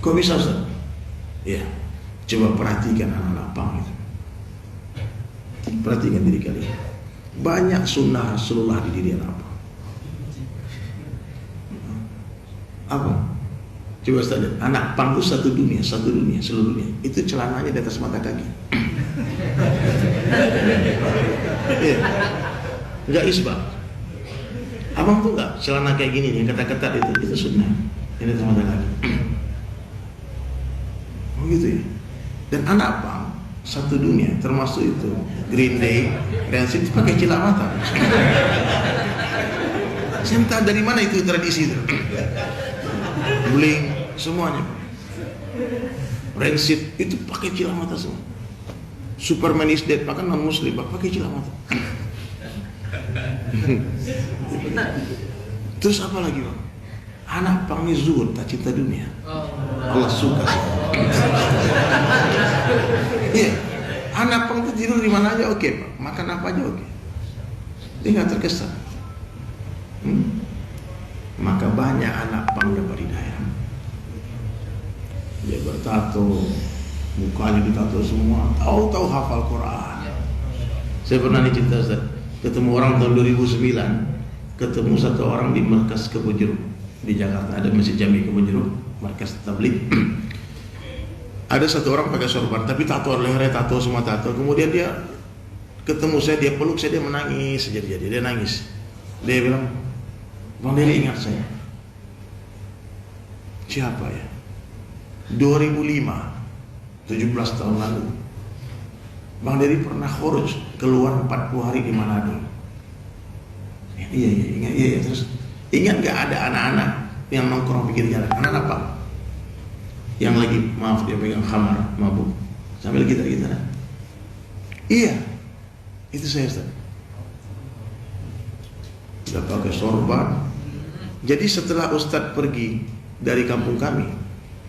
Kok bisa Ustaz? Ya, coba perhatikan anak-anak pang itu. Perhatikan diri kalian. Banyak sunnah Rasulullah di diri anak pang. Apa? Coba Ustaz, anak pang itu satu dunia, seluruh dunia. Itu celananya di atas mata kaki. Enggak isbah. Abang tuh enggak celana kayak gini yang ketat-ketat itu sunnah. Ini atas mata kaki. Oh gitu ya. Dan anak pang satu dunia, termasuk itu Green Day, Rancid itu pakai cilak mata. Saya entah dari mana itu tradisi itu. Bling semuanya. Rancid itu pakai cilak mata semua. Superman is dead, bahkan non muslim pakai cilak mata. Terus apa lagi Bang? Anak pang ini zuhud, tak cinta dunia. Allah suka. Iya. Anak pang itu tidur di mana aja oke, Pak. Makan apa aja oke. Dia nggak terkesan. Maka banyak anak pang dapat hidayah. Dia bertato, mukanya ditato semua, tahu hafal Quran. Saya pernah dicerita Ustaz, ketemu orang tahun 2009, ketemu satu orang di markas Kebun Jeruk di Jakarta, ada Masjid Jami Kebun Jeruk, markas tabligh. Ada satu orang pakai sorban, tapi tato lehernya tato semua tato. Kemudian dia ketemu saya, dia peluk saya, dia menangis jadi dia nangis. Dia bilang, Bang Dery ingat saya. Siapa ya? 2005, 17 tahun lalu, Bang Dery pernah khuruj keluar 40 hari di Manado. Iya ingat. Terus ingat gak ada anak-anak yang nongkrong pinggir jalan? Anak-anak apa? Yang lagi, maaf, dia pegang khamar, mabuk sambil gitar-gitaran. Iya, itu saya Ustaz. Sudah pakai sorban. Jadi setelah Ustaz pergi dari kampung kami,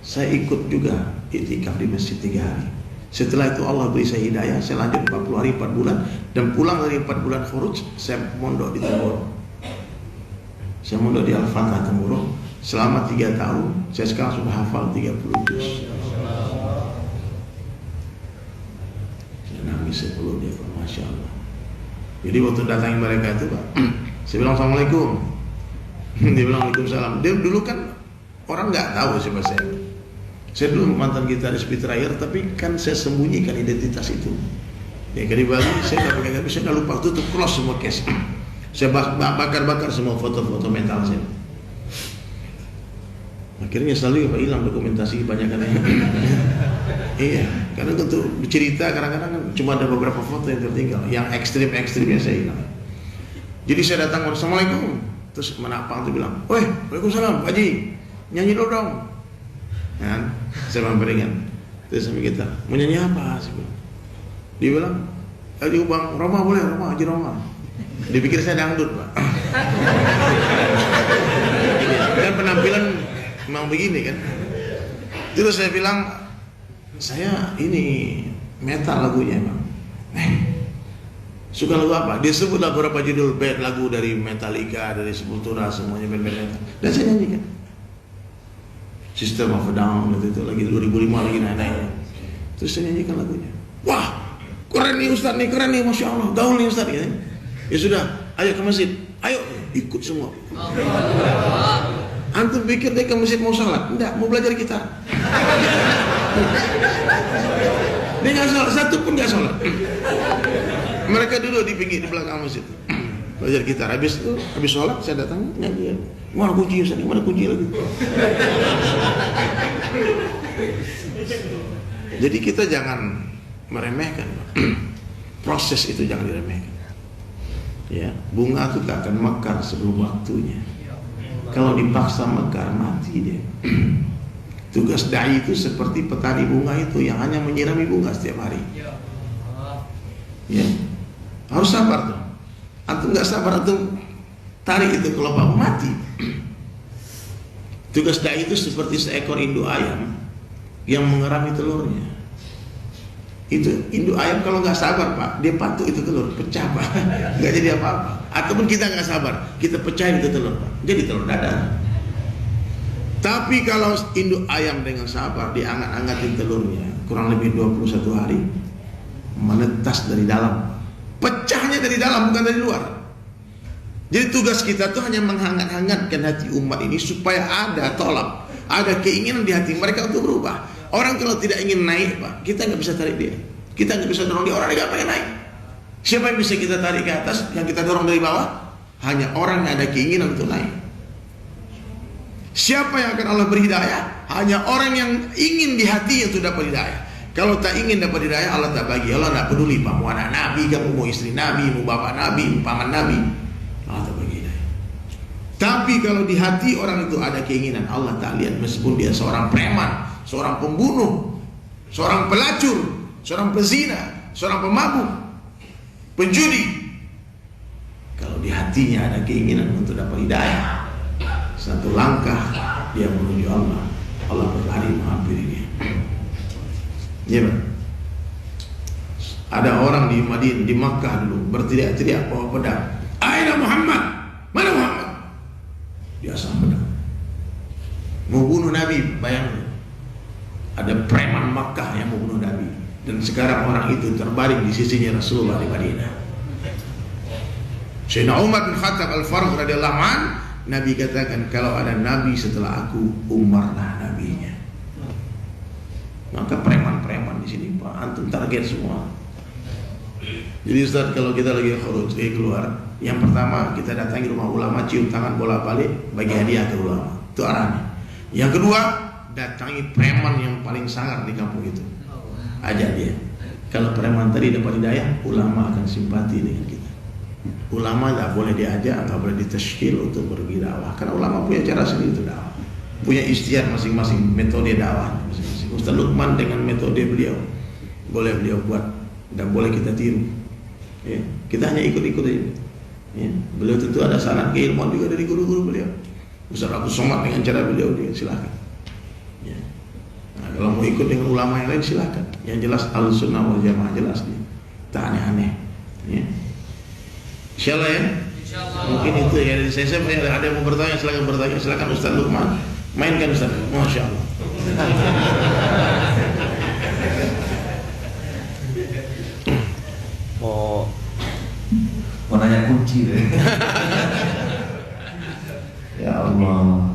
saya ikut juga iktikaf di masjid 3 hari. Setelah itu Allah beri saya hidayah, saya lanjut 40 hari 4 bulan, dan pulang dari 4 bulan khuruj, saya mondok di Temuruk. Saya mondok di Al-Fatah Temuruk selama 3 tahun. Saya sekarang sudah hafal 30 juz. Saya nangis sepuluh dia, Masya Allah. Jadi waktu datangi mereka itu Pak, saya bilang Assalamualaikum. Dia bilang Waalaikumsalam. Dia dulu kan orang nggak tahu siapa saya. Saya dulu mantan gitaris Peter Ayer, tapi kan saya sembunyikan identitas itu. Ya dari Bali saya nggak pakai HP, saya nggak lupa tutup close semua case. Saya bakar semua foto-foto mental saya. Akhirnya selalu hilang dokumentasi kebanyakan. Iya, karena untuk bercerita kadang-kadang kan cuma ada beberapa foto yang tertinggal. Yang ekstrimnya saya hilang. Jadi saya datang, Assalamualaikum. Terus menapang tuh bilang, "Woi, Waalaikumsalam, Pak Haji, nyanyi dulu dong." Kan, saya beringat. Terus sampai kita, mau nyanyi apa? Dia bilang, Ayo Bang, Roma boleh, Roma, Haji Roma. Dipikir saya dangdut, Pak. Kan penampilan memang begini kan. Terus saya bilang, saya ini metal lagunya Bang. Suka lagu apa? Dia sebutlah beberapa judul band lagu dari Metallica, dari Sepultura, semuanya band-band metal. Dan saya nyanyikan. System of a Down itu lagi 2005 lagi naik-naik. Terus saya nyanyikan lagunya. Wah, keren nih Ustaz nih, keren nih, Masya Allah, gaul nih Ustaz ya. Ya sudah, ayo ke masjid. Ayo, ikut semua. Antum pikir dia ke masjid mau salat? Enggak, mau belajar gitar. Dia nggak salat, satu pun nggak salat. Mereka duduk di pinggir di belakang masjid, belajar gitar. Habis itu, habis sholat saya datang nyanyi. Mana kunci Ustaz? Mana kunci lagi? Jadi kita jangan meremehkan. Proses itu jangan diremehkan. Ya, bunga itu tak akan mekar sebelum waktunya. Kalau dipaksa mekar mati dia. Tugas dai itu seperti petani bunga itu yang hanya menyirami bunga setiap hari. Ya, harus sabar tuh. Antum nggak sabar, antum tarik itu ke lubang mati. Tugas dai itu seperti seekor induk ayam yang mengerami telurnya. Itu induk ayam kalau nggak sabar Pak, dia patuk itu telur, pecah Pak, nggak jadi apa-apa. Ataupun kita nggak sabar, kita pecahin itu telur Pak, jadi telur dadar. Tapi kalau induk ayam dengan sabar, diangat-angatin telurnya kurang lebih 21 hari, menetas dari dalam, pecahnya dari dalam bukan dari luar. Jadi tugas kita tuh hanya menghangat-hangatkan hati umat ini supaya ada tolak, ada keinginan di hati mereka untuk berubah. Orang kalau tidak ingin naik Pak, kita nggak bisa tarik dia, kita nggak bisa dorong dia. Orang nggak pengen naik. Siapa yang bisa kita tarik ke atas, yang kita dorong dari bawah? Hanya orang yang ada keinginan untuk naik. Siapa yang akan Allah beri hidayah? Hanya orang yang ingin di hati untuk dapat hidayah. Kalau tak ingin dapat hidayah, Allah tak bagi. Allah tak peduli Pak, mau anak Nabi, kamu mau istri Nabi, mau bapak Nabi, mau paman Nabi, Allah tak bagi hidayah. Tapi kalau di hati orang itu ada keinginan, Allah tak lihat meskipun dia seorang preman, seorang pembunuh, seorang pelacur, seorang pezina, seorang pemabuk, penjudi. Kalau di hatinya ada keinginan untuk dapat hidayah, satu langkah dia menuju Allah, Allah berlari menghampiri dia. Ya, ada orang di Madinah, di Makkah dulu berteriak-teriak bawa pedang. Aina Muhammad, mana Muhammad? Dia asal pedang, mau bunuh Nabi. Bayangkan, ada preman Makkah yang mau bunuh Nabi, dan sekarang orang itu terbaring di sisinya Rasulullah di Madinah. Sayyidina Umar bin Khattab Al-Faruq radhiyallahu anhu, Nabi katakan, kalau ada Nabi setelah aku, Umarlah nabinya. Maka preman-preman di sini Pak, antum target semua. Jadi Ustaz, kalau kita lagi keluar, yang pertama kita datangi rumah ulama, cium tangan bolak-balik, bagi hadiah ke ulama. Itu arahnya. Yang kedua, datangi preman yang paling sangar di kampung itu, ajak dia. Kalau preman tadi dapat hidayah, ulama akan simpati dengan kita. Ulama tidak boleh diajak, nggak boleh ditashkil untuk pergi dakwah, karena ulama punya cara sendiri untuk dakwah, punya istiadat masing-masing, metode dakwah masing-masing. Ustaz Luqman dengan metode beliau, boleh beliau buat dan boleh kita tiru. Ya, kita hanya ikut-ikut aja. Ya, beliau tentu ada saran keilmuan juga dari guru-guru beliau. Ustaz Abdul Somad dengan cara beliau, dia silakan. Ya. Nah, kalau mau ikut dengan ulama yang lain silakan. Yang jelas Ahlussunnah wal Jamaah jelas dia, tak aneh-aneh. Ya. Insyaallah ya. Insyaallah. Mungkin itu ya dari saya. Ada yang mau bertanya, silakan bertanya. Silakan Ustaz Luqman. Mainkan Ustaz. Masya Allah. Mau nanya kunci deh. Ya Allah.